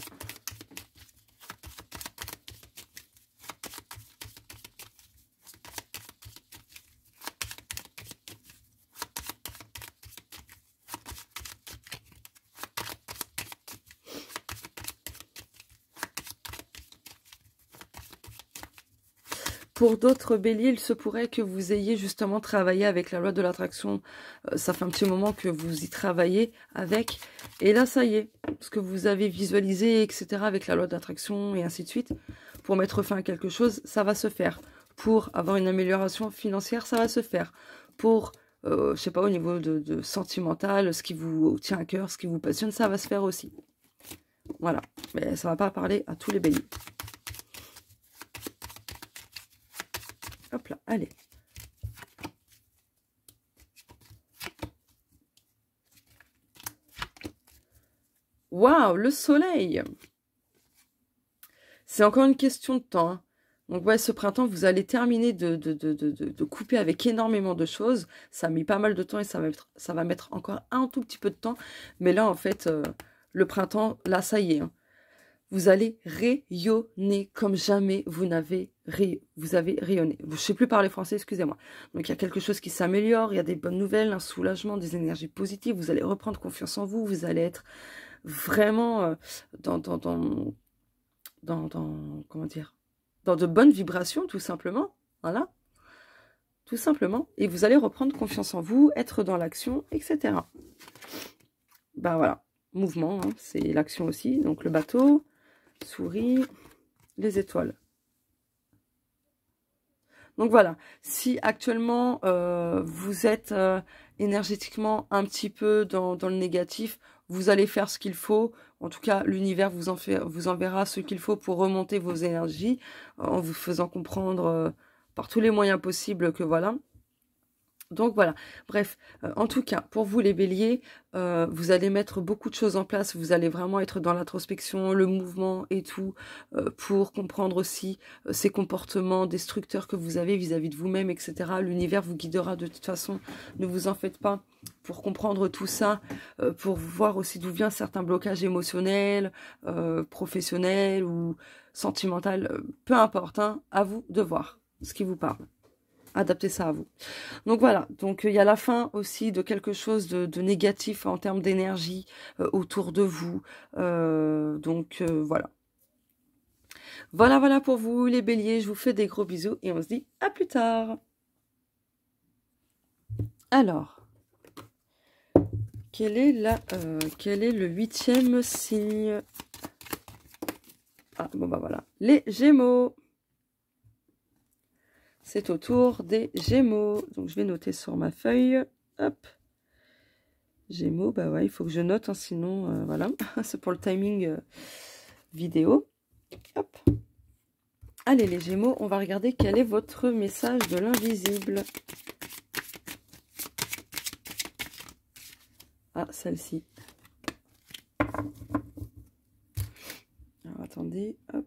Pour d'autres béliers, il se pourrait que vous ayez justement travaillé avec la loi de l'attraction. Ça fait un petit moment que vous y travaillez avec. Et là, ça y est, ce que vous avez visualisé, etc. avec la loi d'attraction et ainsi de suite, pour mettre fin à quelque chose, ça va se faire. Pour avoir une amélioration financière, ça va se faire. Pour, je sais pas, au niveau de sentimental, ce qui vous tient à cœur, ce qui vous passionne, ça va se faire aussi. Voilà. Mais ça va pas parler à tous les béliers. Hop là, allez. Waouh, le soleil! C'est encore une question de temps, hein. Donc ouais, ce printemps, vous allez terminer de couper avec énormément de choses. Ça a mis pas mal de temps et ça va mettre encore un tout petit peu de temps. Mais là, en fait, le printemps, là, ça y est, hein. Vous allez rayonner comme jamais vous avez rayonné. Je ne sais plus parler français, excusez-moi. Donc il y a quelque chose qui s'améliore, il y a des bonnes nouvelles, un soulagement, des énergies positives. Vous allez reprendre confiance en vous, vous allez être vraiment comment dire, dans de bonnes vibrations, tout simplement. Voilà, tout simplement. Et vous allez reprendre confiance en vous, être dans l'action, etc. Ben voilà, mouvement, hein, c'est l'action aussi. Donc le bateau, souris, les étoiles. Donc voilà, si actuellement vous êtes énergétiquement un petit peu dans le négatif, vous allez faire ce qu'il faut. En tout cas, l'univers vous enverra ce qu'il faut pour remonter vos énergies, en vous faisant comprendre par tous les moyens possibles que voilà. Donc voilà, bref, en tout cas, pour vous les béliers, vous allez mettre beaucoup de choses en place, vous allez vraiment être dans l'introspection, le mouvement et tout, pour comprendre aussi ces comportements destructeurs que vous avez vis-à-vis de vous-même, etc. L'univers vous guidera de toute façon, ne vous en faites pas, pour comprendre tout ça, pour voir aussi d'où vient certains blocages émotionnels, professionnels ou sentimentaux, peu importe, hein, à vous de voir ce qui vous parle. Adaptez ça à vous. Donc voilà, donc il y a la fin aussi de quelque chose de négatif en termes d'énergie autour de vous. Voilà. Voilà pour vous les béliers, je vous fais des gros bisous et on se dit à plus tard. Alors, quel est le 8e signe? Ah bon bah voilà, les Gémeaux. C'est au tour des Gémeaux. Donc, je vais noter sur ma feuille. Hop. Gémeaux, bah ouais, il faut que je note, hein, sinon, voilà. C'est pour le timing vidéo. Hop. Allez, les Gémeaux, on va regarder quel est votre message de l'invisible. Ah, celle-ci. Alors, attendez. Hop.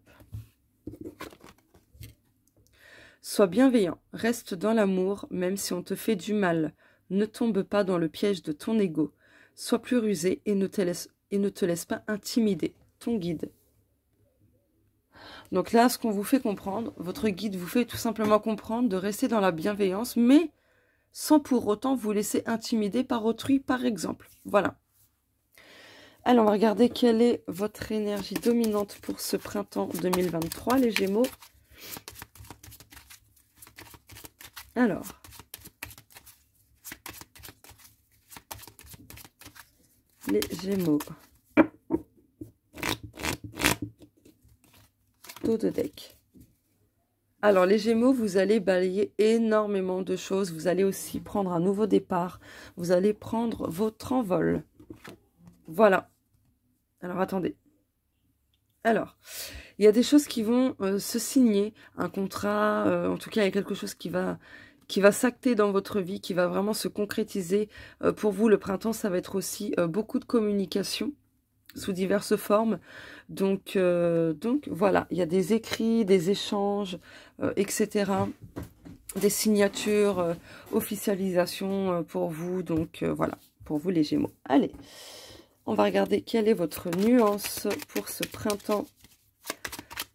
Sois bienveillant, reste dans l'amour, même si on te fait du mal. Ne tombe pas dans le piège de ton ego. Sois plus rusé et ne te laisse pas intimider. Ton guide. Donc là, ce qu'on vous fait comprendre, votre guide vous fait tout simplement comprendre de rester dans la bienveillance, mais sans pour autant vous laisser intimider par autrui, par exemple. Voilà. Alors, on va regarder quelle est votre énergie dominante pour ce printemps 2023, les Gémeaux. Alors, les Gémeaux. Dos de deck. Alors, les Gémeaux, vous allez balayer énormément de choses. Vous allez aussi prendre un nouveau départ. Vous allez prendre votre envol. Voilà. Alors, attendez. Alors, il y a des choses qui vont se signer. Un contrat, en tout cas, il y a quelque chose qui va s'acter dans votre vie, qui va vraiment se concrétiser. Pour vous, le printemps, ça va être aussi beaucoup de communication sous diverses formes. Donc voilà, il y a des écrits, des échanges, etc. Des signatures, officialisation pour vous. Donc voilà, pour vous les Gémeaux. Allez, on va regarder quelle est votre nuance pour ce printemps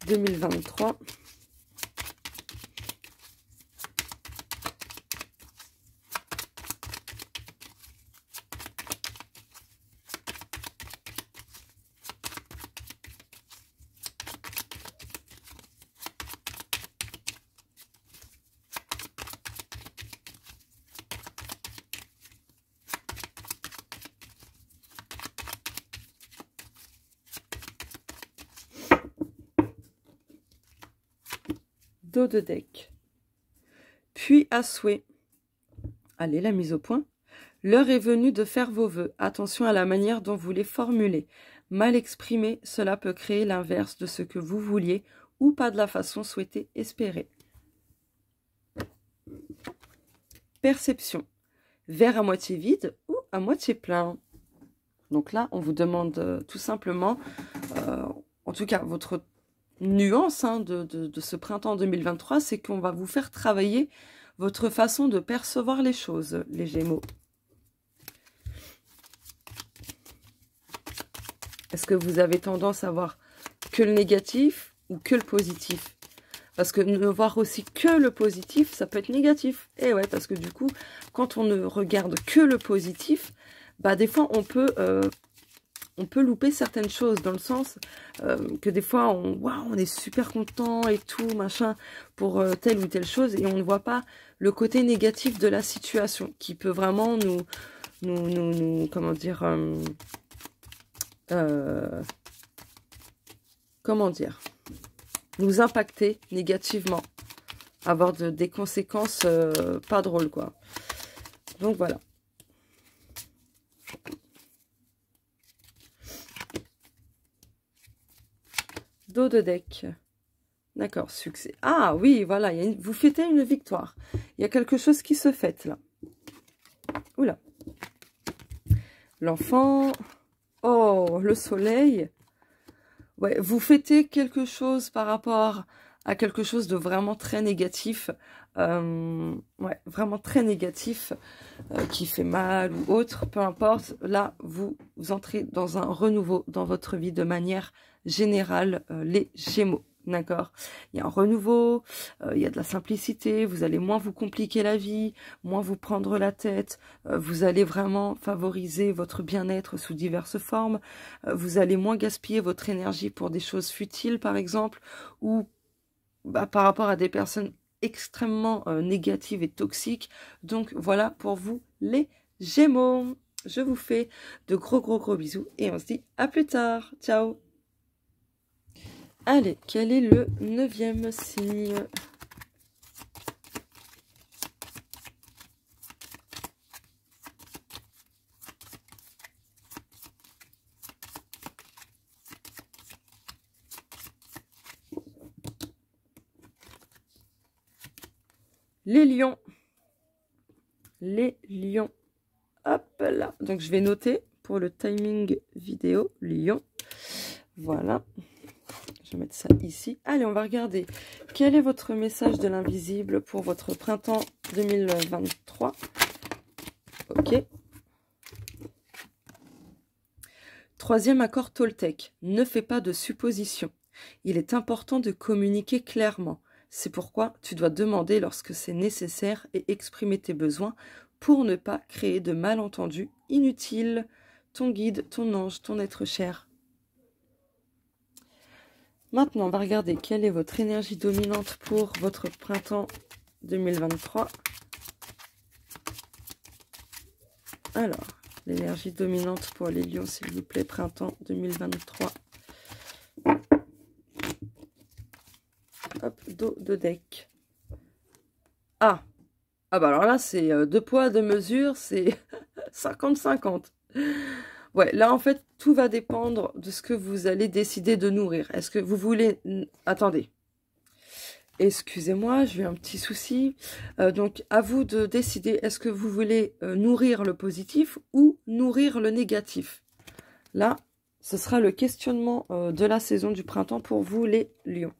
2023. Dos de deck. Puis à souhait. Allez, la mise au point. L'heure est venue de faire vos vœux. Attention à la manière dont vous les formulez. Mal exprimé, cela peut créer l'inverse de ce que vous vouliez ou pas de la façon souhaitée, espérée. Perception. Verre à moitié vide ou à moitié plein. Donc là, on vous demande tout simplement, en tout cas, votre nuance hein, de ce printemps 2023, c'est qu'on va vous faire travailler votre façon de percevoir les choses, les Gémeaux. Est-ce que vous avez tendance à voir que le négatif ou que le positif? Parce que ne voir aussi que le positif, ça peut être négatif. Et ouais, parce que du coup, quand on ne regarde que le positif, bah des fois on peut louper certaines choses, dans le sens que des fois on est super content et tout, machin, pour telle ou telle chose, et on ne voit pas le côté négatif de la situation, qui peut vraiment comment dire, nous impacter négativement, avoir des conséquences pas drôles, quoi. Donc voilà. Dos de deck. D'accord, succès. Ah oui, voilà, vous fêtez une victoire. Il y a quelque chose qui se fête là. Oula. L'enfant. Oh, le soleil. Ouais, vous fêtez quelque chose par rapport à quelque chose de vraiment très négatif. Ouais, vraiment très négatif, qui fait mal ou autre, peu importe. Là, vous entrez dans un renouveau dans votre vie de manière générale, les Gémeaux. D'accord? Il y a un renouveau, il y a de la simplicité, vous allez moins vous compliquer la vie, moins vous prendre la tête, vous allez vraiment favoriser votre bien-être sous diverses formes, vous allez moins gaspiller votre énergie pour des choses futiles par exemple, ou bah, par rapport à des personnes extrêmement négatives et toxiques. Donc voilà pour vous les Gémeaux. Je vous fais de gros bisous et on se dit à plus tard. Ciao. Allez, quel est le 9e signe? Les lions. Les lions. Hop là. Donc je vais noter pour le timing vidéo. Lion. Voilà. Je vais mettre ça ici. Allez, on va regarder. Quel est votre message de l'invisible pour votre printemps 2023? Ok. 3e accord Toltec. Ne fais pas de suppositions. Il est important de communiquer clairement. C'est pourquoi tu dois demander lorsque c'est nécessaire et exprimer tes besoins pour ne pas créer de malentendus inutiles. Ton guide, ton ange, ton être cher. Maintenant, on va regarder quelle est votre énergie dominante pour votre printemps 2023. Alors, l'énergie dominante pour les lions, s'il vous plaît, printemps 2023. Hop, dos de deck. Ah, bah alors là, c'est 2 poids, 2 mesures, c'est 50-50. Ouais, là, en fait, tout va dépendre de ce que vous allez décider de nourrir. Est-ce que vous voulez... Attendez. Excusez-moi, j'ai eu un petit souci. Donc, à vous de décider, est-ce que vous voulez nourrir le positif ou nourrir le négatif? Là, ce sera le questionnement de la saison du printemps pour vous, les lions.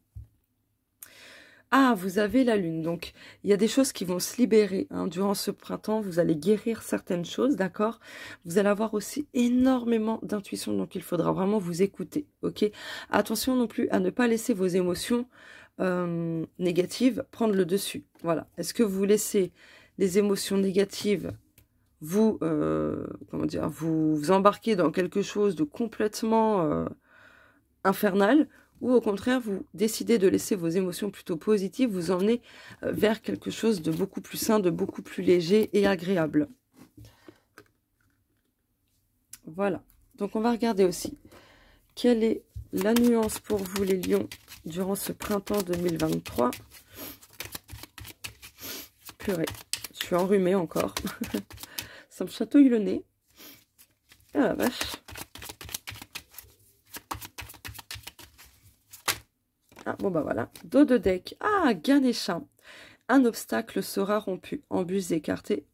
Ah, vous avez la lune, donc il y a des choses qui vont se libérer hein, durant ce printemps, vous allez guérir certaines choses, d'accord? Vous allez avoir aussi énormément d'intuition, donc il faudra vraiment vous écouter, ok? Attention non plus à ne pas laisser vos émotions négatives prendre le dessus, voilà. Est-ce que vous laissez les émotions négatives vous, comment dire, vous embarquer dans quelque chose de complètement infernal, ou au contraire, vous décidez de laisser vos émotions plutôt positives vous emmener vers quelque chose de beaucoup plus sain, de beaucoup plus léger et agréable. Voilà. Donc, on va regarder aussi quelle est la nuance pour vous, les lions, durant ce printemps 2023. Purée, je suis enrhumée encore. Ça me chatouille le nez. Ah la vache. Ah, bon bah voilà, dos de deck. Ah, Ganesha. Un obstacle sera rompu. Embûches écartées,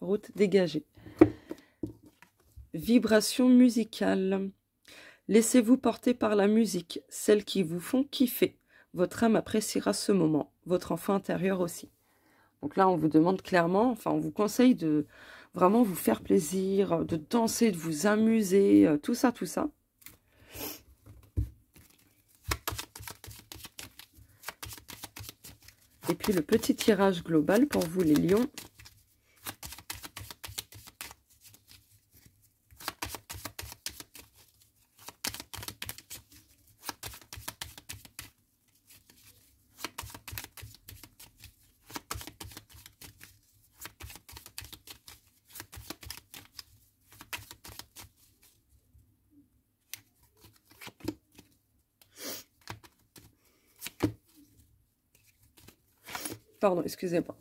route dégagée. vibration musicale. Laissez-vous porter par la musique, celles qui vous font kiffer. Votre âme appréciera ce moment, votre enfant intérieur aussi. Donc là, on vous demande clairement, enfin, on vous conseille de vraiment vous faire plaisir, de danser, de vous amuser, tout ça, tout ça. Et puis le petit tirage global pour vous les lions. Pardon, excusez-moi.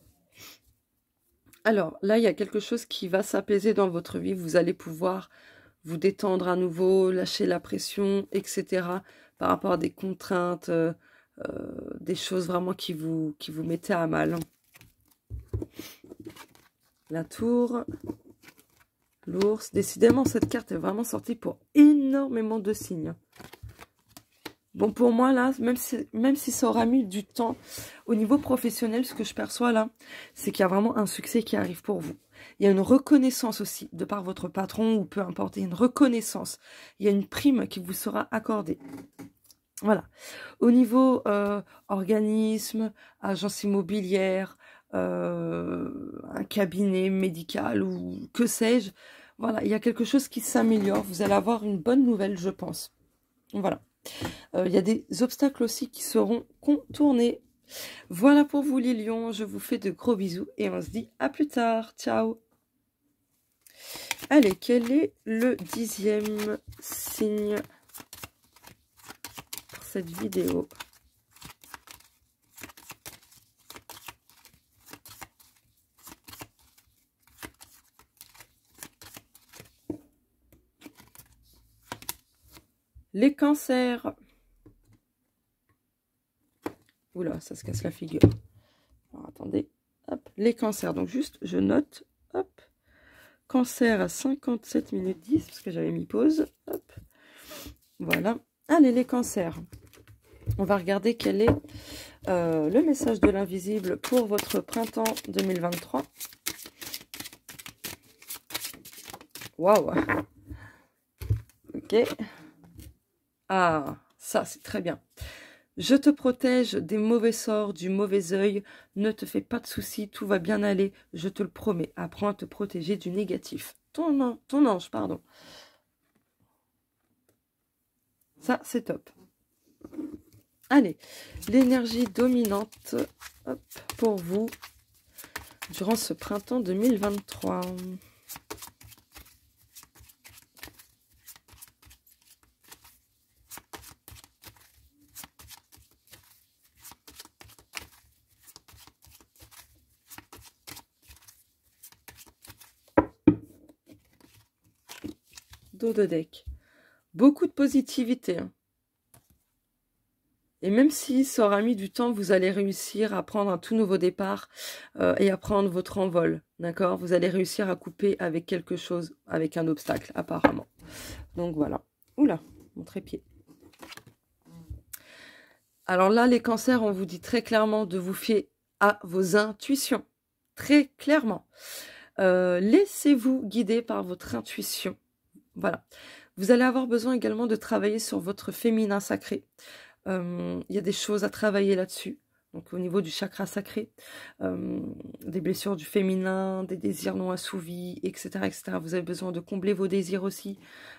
Alors, là, il y a quelque chose qui va s'apaiser dans votre vie. Vous allez pouvoir vous détendre à nouveau, lâcher la pression, etc. par rapport à des contraintes, des choses vraiment qui vous mettaient à mal. La tour, l'ours. Décidément, cette carte est vraiment sortie pour énormément de signes. Bon, pour moi, là, même si ça aura mis du temps, au niveau professionnel, ce que je perçois là, c'est qu'il y a vraiment un succès qui arrive pour vous. Il y a une reconnaissance aussi, de par votre patron ou peu importe, il y a une reconnaissance. Il y a une prime qui vous sera accordée. Voilà. Au niveau organisme, agence immobilière, un cabinet médical ou que sais-je, voilà, il y a quelque chose qui s'améliore. Vous allez avoir une bonne nouvelle, je pense. Voilà. Il y a des obstacles aussi qui seront contournés. Voilà pour vous les lions, je vous fais de gros bisous et on se dit à plus tard. Ciao. Allez, quel est le 10e signe pour cette vidéo? Les cancers. Oula, ça se casse la figure. Alors, attendez. Hop, les cancers. Donc, juste, je note. Hop. Cancer à 57 minutes 10, parce que j'avais mis pause. Hop. Voilà. Allez, les cancers. On va regarder quel est le message de l'invisible pour votre printemps 2023. Waouh. Ok. Ah, ça, c'est très bien. Je te protège des mauvais sorts, du mauvais œil. Ne te fais pas de soucis, tout va bien aller. Je te le promets. Apprends à te protéger du négatif. Ton ange, pardon. Ça, c'est top. Allez, l'énergie dominante hop, pour vous durant ce printemps 2023. Dos de deck. Beaucoup de positivité. Hein. Et même si ça aura mis du temps, vous allez réussir à prendre un tout nouveau départ et à prendre votre envol. D'accord? Vous allez réussir à couper avec quelque chose, avec un obstacle, apparemment. Donc voilà. Oula, mon trépied. Alors là, les cancers, on vous dit très clairement de vous fier à vos intuitions. Très clairement. Laissez-vous guider par votre intuition. Voilà. Vous allez avoir besoin également de travailler sur votre féminin sacré. Il y a des choses à travailler là-dessus. Donc au niveau du chakra sacré, des blessures du féminin, des désirs non assouvis, etc., etc. Vous avez besoin de combler vos désirs aussi,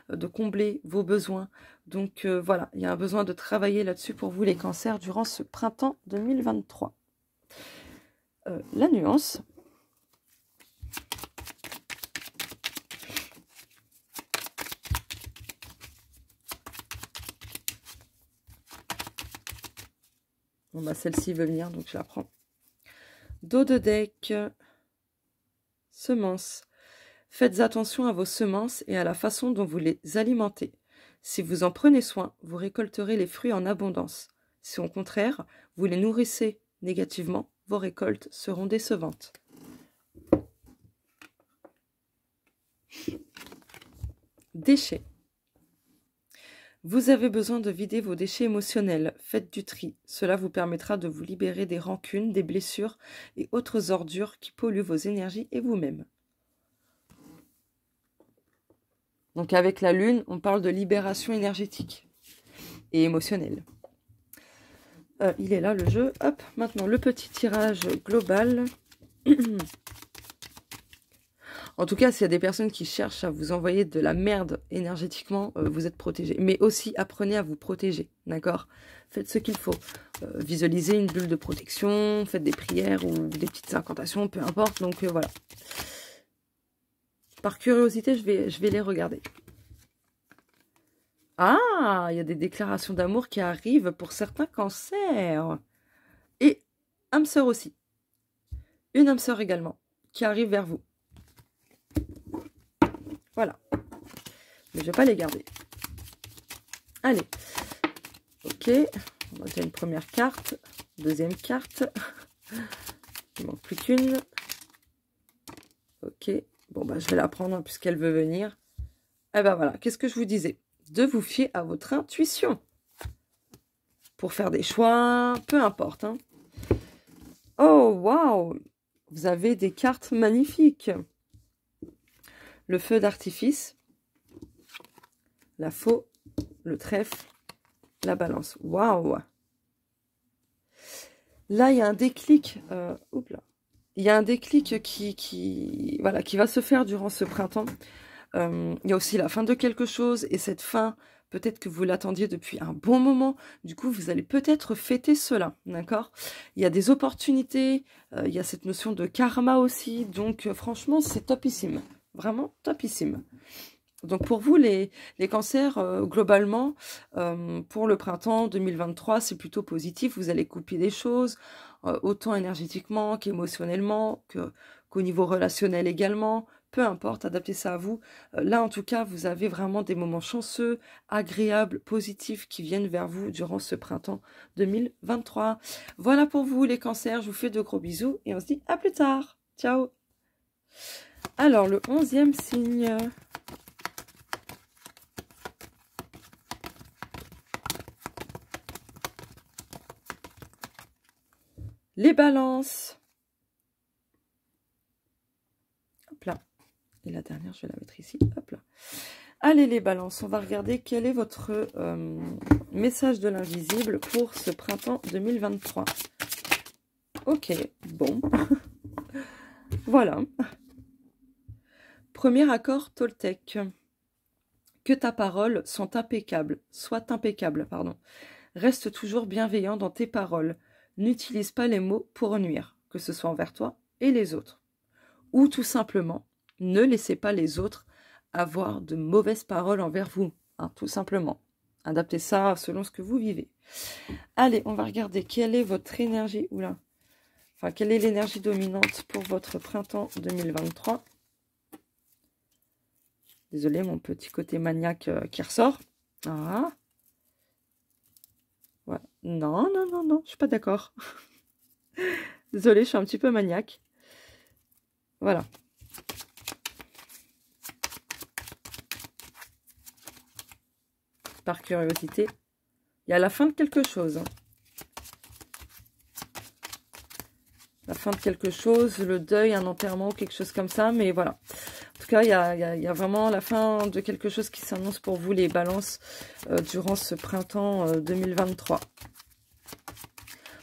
de combler vos besoins. Donc voilà, il y a un besoin de travailler là-dessus pour vous les cancers durant ce printemps 2023. La nuance. Bon bah celle-ci veut venir, donc je la prends. Dos de deck, semences. Faites attention à vos semences et à la façon dont vous les alimentez. Si vous en prenez soin, vous récolterez les fruits en abondance. Si au contraire, vous les nourrissez négativement, vos récoltes seront décevantes. Déchets. Vous avez besoin de vider vos déchets émotionnels. Faites du tri. Cela vous permettra de vous libérer des rancunes, des blessures et autres ordures qui polluent vos énergies et vous-même. Donc avec la lune, on parle de libération énergétique et émotionnelle. Il est là le jeu. Hop, maintenant le petit tirage global. En tout cas, s'il y a des personnes qui cherchent à vous envoyer de la merde énergétiquement, vous êtes protégés. Mais aussi, apprenez à vous protéger, d'accord? Faites ce qu'il faut. Visualisez une bulle de protection, faites des prières ou des petites incantations, peu importe. Donc voilà. Par curiosité, je vais les regarder. Ah, il y a des déclarations d'amour qui arrivent pour certains cancers. Et âme sœur aussi. Une âme sœur également, qui arrive vers vous. Voilà. Mais je ne vais pas les garder. Allez. Ok. On a déjà une première carte. Deuxième carte. Il ne manque plus qu'une. Ok. Bon, bah, je vais la prendre hein, puisqu'elle veut venir. Eh ben voilà. Qu'est-ce que je vous disais? De vous fier à votre intuition. Pour faire des choix. Peu importe. Hein. Oh, waouh! Vous avez des cartes magnifiques. Le feu d'artifice, la faux, le trèfle, la balance. Waouh! Là, il y a un déclic. Il y a un déclic qui va se faire durant ce printemps. Il y a aussi la fin de quelque chose. Et cette fin, peut-être que vous l'attendiez depuis un bon moment. Du coup, vous allez peut-être fêter cela. D'accord? Il y a des opportunités. Il y a cette notion de karma aussi. Donc, franchement, c'est topissime. Vraiment topissime. Donc pour vous, les cancers, globalement, pour le printemps 2023, c'est plutôt positif. Vous allez couper des choses, autant énergétiquement qu'émotionnellement, qu'au niveau relationnel également. Peu importe, adaptez ça à vous. Là, en tout cas, vous avez vraiment des moments chanceux, agréables, positifs qui viennent vers vous durant ce printemps 2023. Voilà pour vous, les cancers. Je vous fais de gros bisous et on se dit à plus tard. Ciao! Alors, le 11e signe. Les balances. Hop là. Et la dernière, je vais la mettre ici. Hop là. Allez, les balances, on va regarder quel est votre message de l'invisible pour ce printemps 2023. Ok, bon. Voilà. Premier accord Toltec. Que ta parole soit impeccable. Reste toujours bienveillant dans tes paroles. N'utilise pas les mots pour nuire, que ce soit envers toi et les autres. Ou tout simplement, ne laissez pas les autres avoir de mauvaises paroles envers vous. Hein, tout simplement. Adaptez ça selon ce que vous vivez. Allez, on va regarder quelle est votre énergie. Oula. Enfin, quelle est l'énergie dominante pour votre printemps 2023. Désolée, mon petit côté maniaque qui ressort. Ah. Ouais. Non, non, non, non, je suis pas d'accord. Désolée, je suis un petit peu maniaque. Voilà. Par curiosité, il y a la fin de quelque chose. Hein. La fin de quelque chose, le deuil, un enterrement, quelque chose comme ça, mais voilà. En tout cas, il y a vraiment la fin de quelque chose qui s'annonce pour vous, les balances, durant ce printemps 2023.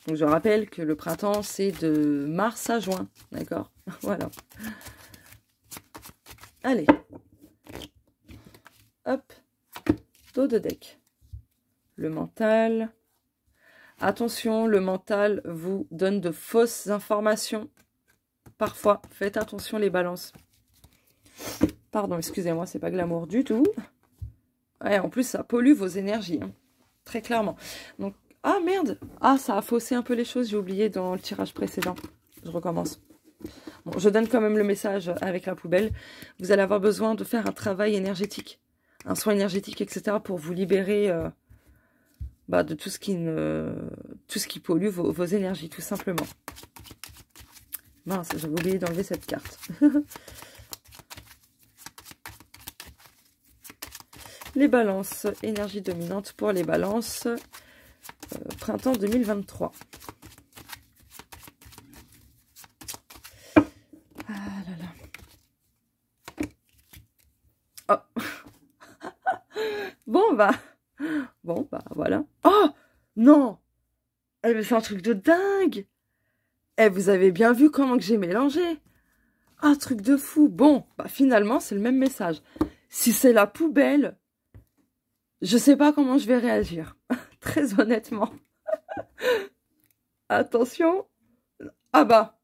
Donc, je rappelle que le printemps, c'est de mars à juin, d'accord? Voilà. Allez. Hop. Dos de deck. Le mental. Attention, le mental vous donne de fausses informations. Parfois, faites attention les balances. Pardon, excusez-moi, c'est pas glamour du tout. Ouais, en plus, ça pollue vos énergies. Hein, très clairement. Donc, ah merde! Ah, ça a faussé un peu les choses, j'ai oublié dans le tirage précédent. Je recommence. Bon, je donne quand même le message avec la poubelle. Vous allez avoir besoin de faire un travail énergétique. Un soin énergétique, etc. pour vous libérer de tout ce qui pollue vos énergies, tout simplement. Mince, j'avais oublié d'enlever cette carte. Les balances, énergie dominante pour les balances, printemps 2023. Ah là là. Oh. Bon bah voilà. Oh non. Eh mais c'est un truc de dingue. Eh, vous avez bien vu comment que j'ai mélangé. Un truc de fou. Bon, bah finalement, c'est le même message. Si c'est la poubelle, je sais pas comment je vais réagir. Très honnêtement. Attention. Ah bah.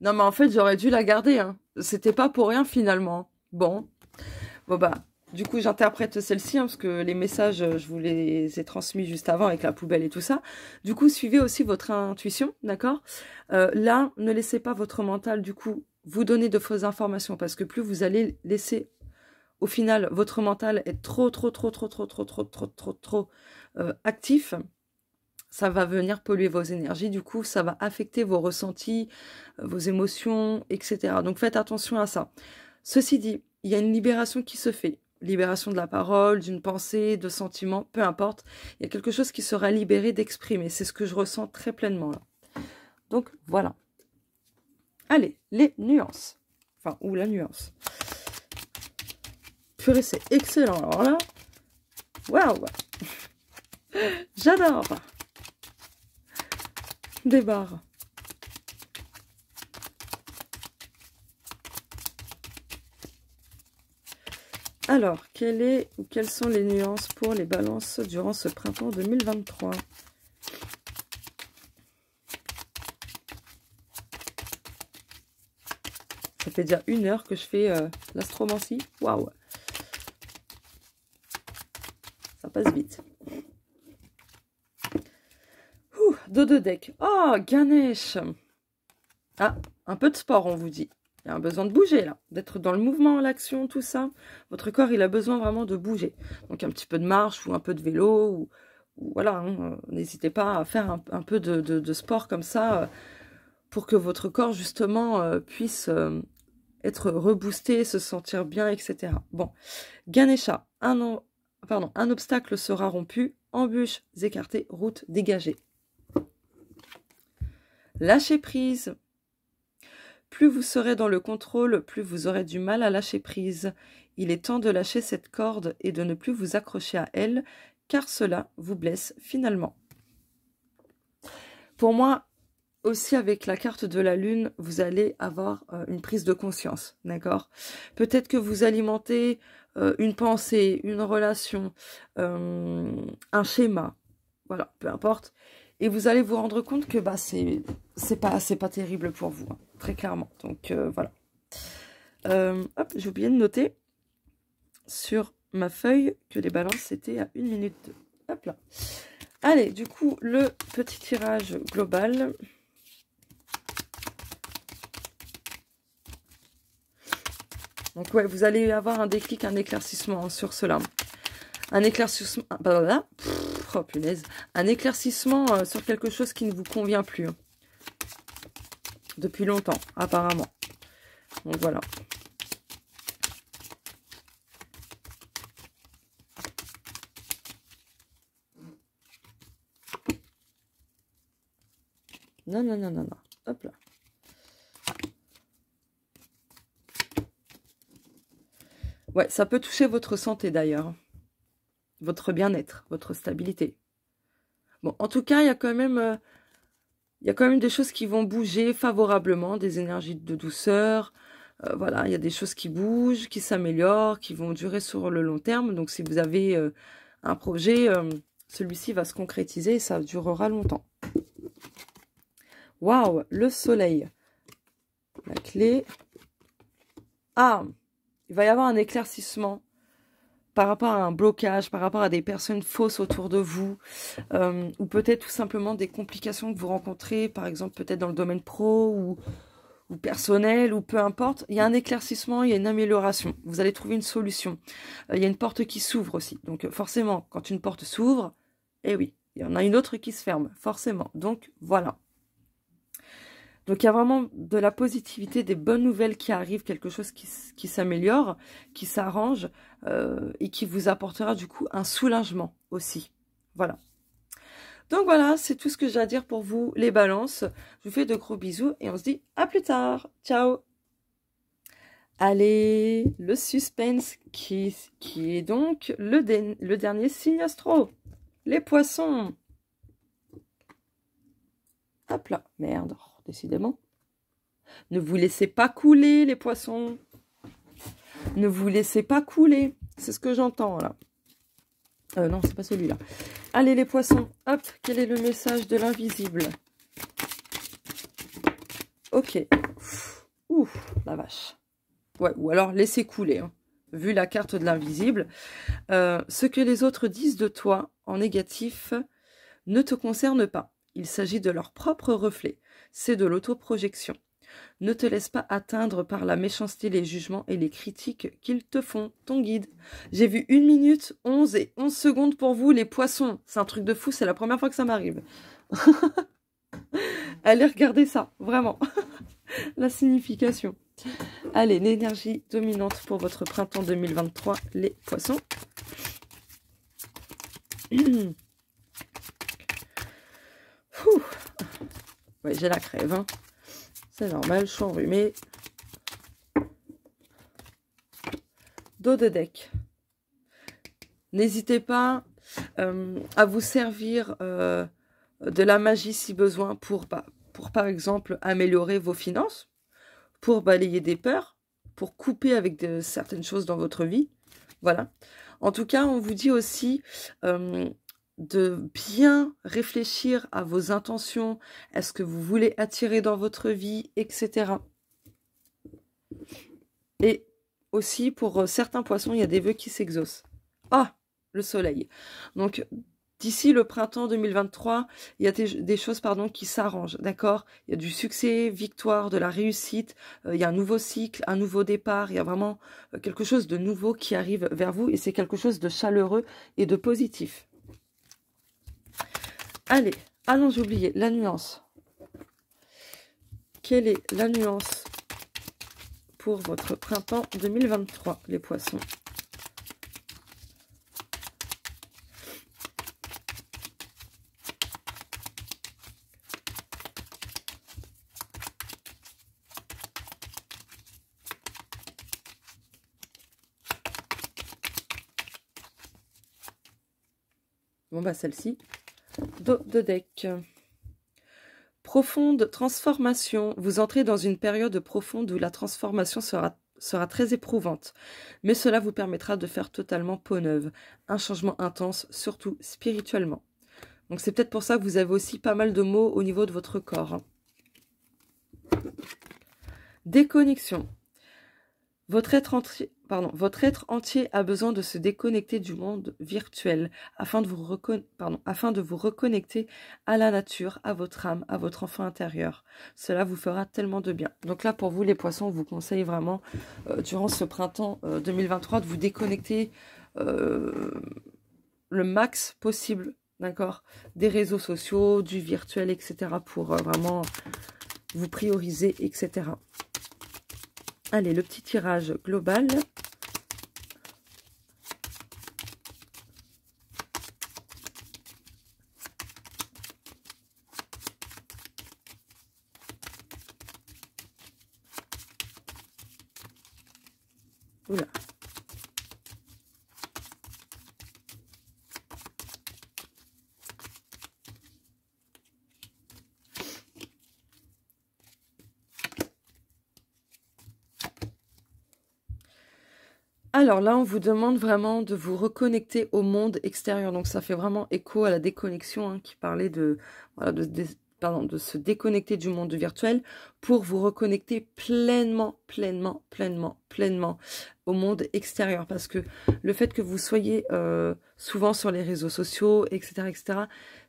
Non, mais en fait, j'aurais dû la garder. Hein. C'était pas pour rien, finalement. Bon. Bon, bah. Du coup, j'interprète celle-ci, hein, parce que les messages, je vous les ai transmis juste avant avec la poubelle et tout ça. Du coup, suivez aussi votre intuition, d'accord? Là, ne laissez pas votre mental, du coup, vous donner de fausses informations, parce que plus vous allez laisser, au final, votre mental être trop actif, ça va venir polluer vos énergies, du coup, ça va affecter vos ressentis, vos émotions, etc. Donc, faites attention à ça. Ceci dit, il y a une libération qui se fait. Libération de la parole, d'une pensée, de sentiments, peu importe. Il y a quelque chose qui sera libéré d'exprimer. C'est ce que je ressens très pleinement là. Donc, voilà. Allez, les nuances. Enfin, ou la nuance. Purée, c'est excellent. Alors là, waouh. J'adore. Des barres. Alors, quelles sont les nuances pour les balances durant ce printemps 2023? Ça fait déjà 1 heure que je fais l'astromancie. Waouh! Ça passe vite. Ouh, dos de deck. Oh, Ganesh! Ah, un peu de sport, on vous dit. Il y a un besoin de bouger, là. D'être dans le mouvement, l'action, tout ça. Votre corps, il a besoin vraiment de bouger. Donc, un petit peu de marche ou un peu de vélo. Ou voilà, hein, n'hésitez pas à faire un peu de sport comme ça pour que votre corps, justement, puisse être reboosté, se sentir bien, etc. Bon, Ganesha, un obstacle sera rompu. Embûches écartées, route dégagée. Lâcher prise. Plus vous serez dans le contrôle, plus vous aurez du mal à lâcher prise. Il est temps de lâcher cette corde et de ne plus vous accrocher à elle, car cela vous blesse finalement. Pour moi, aussi avec la carte de la lune, vous allez avoir une prise de conscience, d'accord? Peut-être que vous alimentez une pensée, une relation, un schéma, voilà, peu importe. Et vous allez vous rendre compte que bah, c'est pas terrible pour vous, hein, très clairement. Donc voilà. Hop, j'ai oublié de noter sur ma feuille que les balances c'était à 1 minute 2. Hop là. Allez, du coup, le petit tirage global. Donc ouais, vous allez avoir un déclic, un éclaircissement sur cela. Un éclaircissement... oh punaise. Un éclaircissement sur quelque chose qui ne vous convient plus. Hein. Depuis longtemps, apparemment. Donc voilà. Non, non, non, non, non. Hop là. Ouais, ça peut toucher votre santé d'ailleurs. Votre bien-être, votre stabilité. Bon, en tout cas, il y a quand même des choses qui vont bouger favorablement, des énergies de douceur. Voilà, il y a des choses qui bougent, qui s'améliorent, qui vont durer sur le long terme. Donc, si vous avez un projet, celui-ci va se concrétiser et ça durera longtemps. Waouh, le soleil. La clé. Ah, il va y avoir un éclaircissement par rapport à un blocage, par rapport à des personnes fausses autour de vous, ou peut-être tout simplement des complications que vous rencontrez, par exemple peut-être dans le domaine pro ou personnel, ou peu importe. Il y a un éclaircissement, il y a une amélioration. Vous allez trouver une solution. Il y a une porte qui s'ouvre aussi. Donc forcément, quand une porte s'ouvre, eh oui, il y en a une autre qui se ferme, forcément. Donc voilà. Donc, il y a vraiment de la positivité, des bonnes nouvelles qui arrivent, quelque chose qui s'améliore, qui s'arrange et qui vous apportera du coup un soulagement aussi. Voilà. Donc voilà, c'est tout ce que j'ai à dire pour vous, les balances. Je vous fais de gros bisous et on se dit à plus tard. Ciao! Allez, le suspense qui est donc le dernier signe astro. Les poissons. Hop là, merde, oh, décidément. Ne vous laissez pas couler, les poissons. Ne vous laissez pas couler. C'est ce que j'entends, là. Non, c'est pas celui-là. Allez, les poissons. Hop, quel est le message de l'invisible? Ok. Ouf, la vache. Ouais, ou alors laissez couler, hein, vu la carte de l'invisible. Ce que les autres disent de toi en négatif ne te concerne pas. Il s'agit de leur propre reflet. C'est de l'autoprojection. Ne te laisse pas atteindre par la méchanceté, les jugements et les critiques qu'ils te font. Ton guide. J'ai vu 1 minute 11 et 11 secondes pour vous, les poissons. C'est un truc de fou, c'est la première fois que ça m'arrive. Allez regarder ça, vraiment. La signification. Allez, l'énergie dominante pour votre printemps 2023, les poissons. Ouais, j'ai la crève, hein. C'est normal, je suis enrhumée. Dos de deck. N'hésitez pas à vous servir de la magie si besoin pour par exemple améliorer vos finances, pour balayer des peurs, pour couper avec certaines choses dans votre vie. Voilà. En tout cas, on vous dit aussi de bien réfléchir à vos intentions, à ce que vous voulez attirer dans votre vie, etc. Et aussi, pour certains poissons, il y a des vœux qui s'exaucent. Ah, le soleil. Donc, d'ici le printemps 2023, il y a des choses qui s'arrangent, d'accord? Il y a du succès, victoire, de la réussite, il y a un nouveau cycle, un nouveau départ, il y a vraiment quelque chose de nouveau qui arrive vers vous et c'est quelque chose de chaleureux et de positif. Allez, ah non, j'ai oublié, la nuance. Quelle est la nuance pour votre printemps 2023, les poissons? Bon, bah celle-ci. Dos de deck. Profonde transformation. Vous entrez dans une période profonde où la transformation sera très éprouvante. Mais cela vous permettra de faire totalement peau neuve. Un changement intense, surtout spirituellement. Donc c'est peut-être pour ça que vous avez aussi pas mal de mots au niveau de votre corps. Déconnexion. Votre être entier a besoin de se déconnecter du monde virtuel afin de vous reconnecter à la nature, à votre âme, à votre enfant intérieur. Cela vous fera tellement de bien. Donc là, pour vous, les poissons, on vous conseille vraiment, durant ce printemps 2023, de vous déconnecter le max possible, d'accord, des réseaux sociaux, du virtuel, etc. pour vraiment vous prioriser, etc. Allez, le petit tirage global. Oula. Alors là, on vous demande vraiment de vous reconnecter au monde extérieur. Donc ça fait vraiment écho à la déconnexion hein, qui parlait de, voilà, de se déconnecter du monde virtuel pour vous reconnecter pleinement au monde extérieur. Parce que le fait que vous soyez souvent sur les réseaux sociaux, etc.,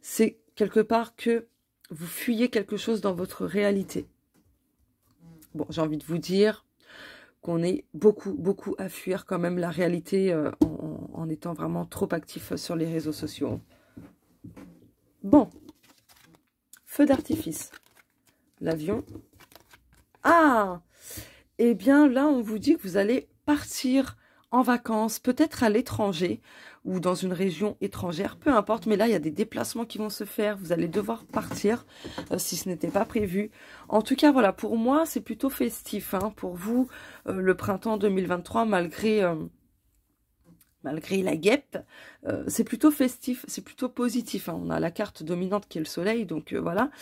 c'est quelque part que vous fuyez quelque chose dans votre réalité. Bon, j'ai envie de vous dire qu'on est beaucoup à fuir quand même la réalité en étant vraiment trop actif sur les réseaux sociaux. Bon, feu d'artifice. l'avion. Ah! Eh bien, là, on vous dit que vous allez partir en vacances, peut-être à l'étranger ou dans une région étrangère, peu importe. Mais là, il y a des déplacements qui vont se faire. Vous allez devoir partir si ce n'était pas prévu. En tout cas, voilà, pour moi, c'est plutôt festif. Hein, pour vous, le printemps 2023, malgré la guêpe, c'est plutôt festif, c'est plutôt positif. Hein. On a la carte dominante qui est le soleil, donc voilà.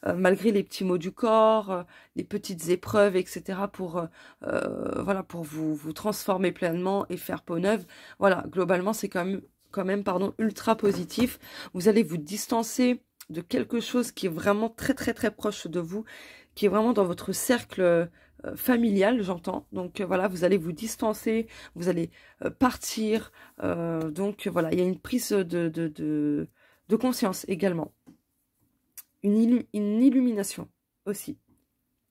Malgré les petits maux du corps, les petites épreuves, etc. Voilà, pour vous transformer pleinement et faire peau neuve. Voilà, globalement, c'est quand même pardon, ultra positif. Vous allez vous distancer de quelque chose qui est vraiment très, très, très proche de vous, qui est vraiment dans votre cercle familial, j'entends. Donc voilà, vous allez vous distancer, vous allez partir. Donc voilà, il y a une prise de conscience également. Une illumination aussi.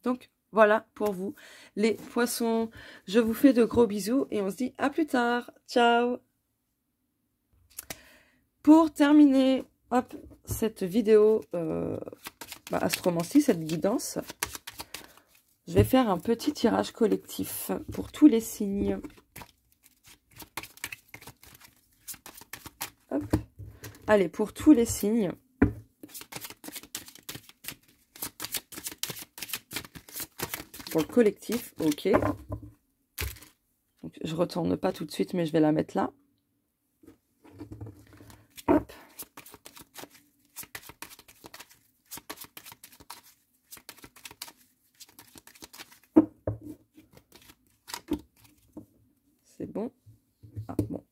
Donc voilà pour vous, les poissons. Je vous fais de gros bisous et on se dit à plus tard. Ciao. Pour terminer, hop, cette vidéo astromancie, cette guidance, je vais faire un petit tirage collectif pour tous les signes. Hop. Allez, pour tous les signes. Pour le collectif, ok. Donc, je retourne pas tout de suite, mais je vais la mettre là. Hop. C'est bon. Ah, bon,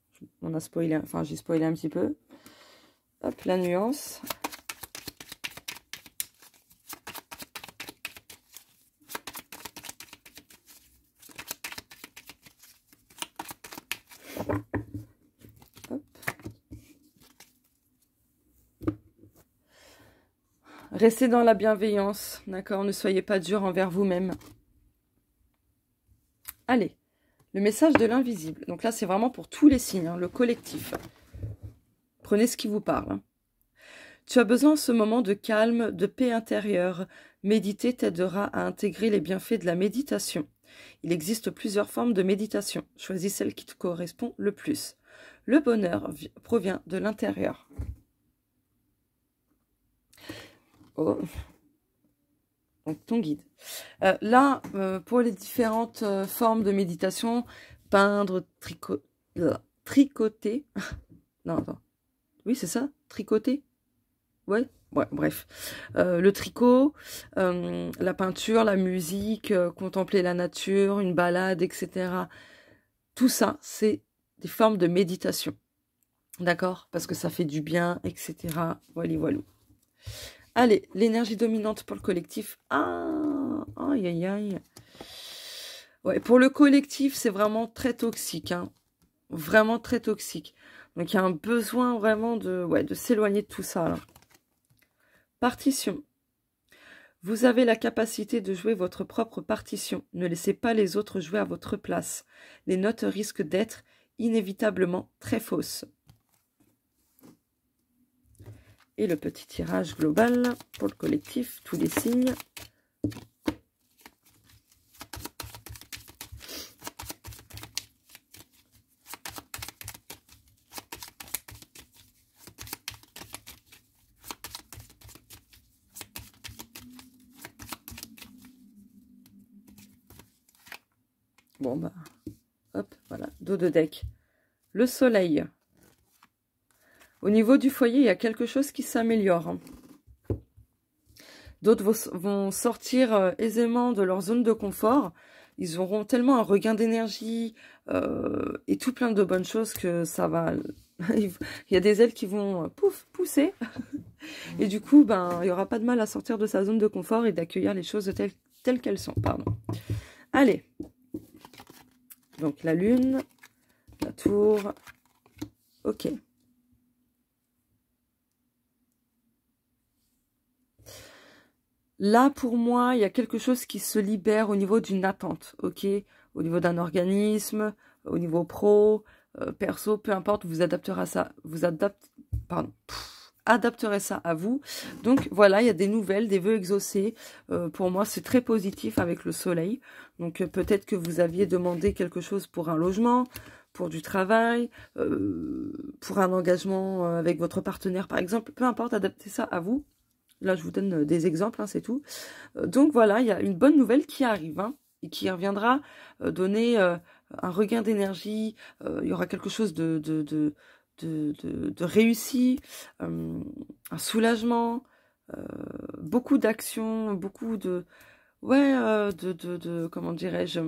on a spoilé, enfin j'ai spoilé un petit peu. Hop, la nuance. Hop. Restez dans la bienveillance, d'accord? Ne soyez pas dur envers vous-même. Allez, le message de l'invisible. Donc là, c'est vraiment pour tous les signes, hein, le collectif. Prenez ce qui vous parle. Hein. Tu as besoin en ce moment de calme, de paix intérieure. Méditer t'aidera à intégrer les bienfaits de la méditation. Il existe plusieurs formes de méditation. Choisis celle qui te correspond le plus. Le bonheur provient de l'intérieur. Oh. Donc, ton guide. Là, pour les différentes formes de méditation, peindre, tricoter. Non, attends. Oui, c'est ça? Tricoter? Ouais, bref. Le tricot, la peinture, la musique, contempler la nature, une balade, etc. Tout ça, c'est des formes de méditation. D'accord? Parce que ça fait du bien, etc. Voilà, voilà. Allez, l'énergie dominante pour le collectif. Ah, aïe, aïe, aïe. Ouais, pour le collectif, c'est vraiment très toxique. Hein. Vraiment très toxique. Donc, il y a un besoin vraiment de s'éloigner de tout ça. Là. Partition. Vous avez la capacité de jouer votre propre partition. Ne laissez pas les autres jouer à votre place. Les notes risquent d'être inévitablement très fausses. Et le petit tirage global pour le collectif, tous les signes. Bon, bah, hop, voilà, dos de deck. Le soleil. Au niveau du foyer, il y a quelque chose qui s'améliore. D'autres vont sortir aisément de leur zone de confort. Ils auront tellement un regain d'énergie et tout plein de bonnes choses que ça va... il y a des ailes qui vont pousser. Et du coup, ben, il n'y aura pas de mal à sortir de sa zone de confort et d'accueillir les choses telles qu'elles sont. Pardon. Allez. Donc la lune, la tour. Ok. Là, pour moi, il y a quelque chose qui se libère au niveau d'une attente, ok? Au niveau d'un organisme, au niveau pro, perso, peu importe, vous adapterez à ça. Vous adaptez... Pardon. adapterai ça à vous. Donc voilà, il y a des nouvelles, des vœux exaucés. Pour moi, c'est très positif avec le soleil. Donc peut-être que vous aviez demandé quelque chose pour un logement, pour du travail, pour un engagement avec votre partenaire par exemple. Peu importe, adaptez ça à vous. Là, je vous donne des exemples, hein, c'est tout. Donc voilà, il y a une bonne nouvelle qui arrive, hein, et qui reviendra donner un regain d'énergie. Il y aura quelque chose de réussi, un soulagement, beaucoup d'actions, beaucoup de... Ouais, comment dirais-je,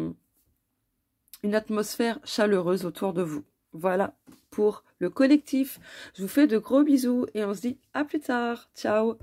une atmosphère chaleureuse autour de vous. Voilà pour le collectif. Je vous fais de gros bisous et on se dit à plus tard. Ciao!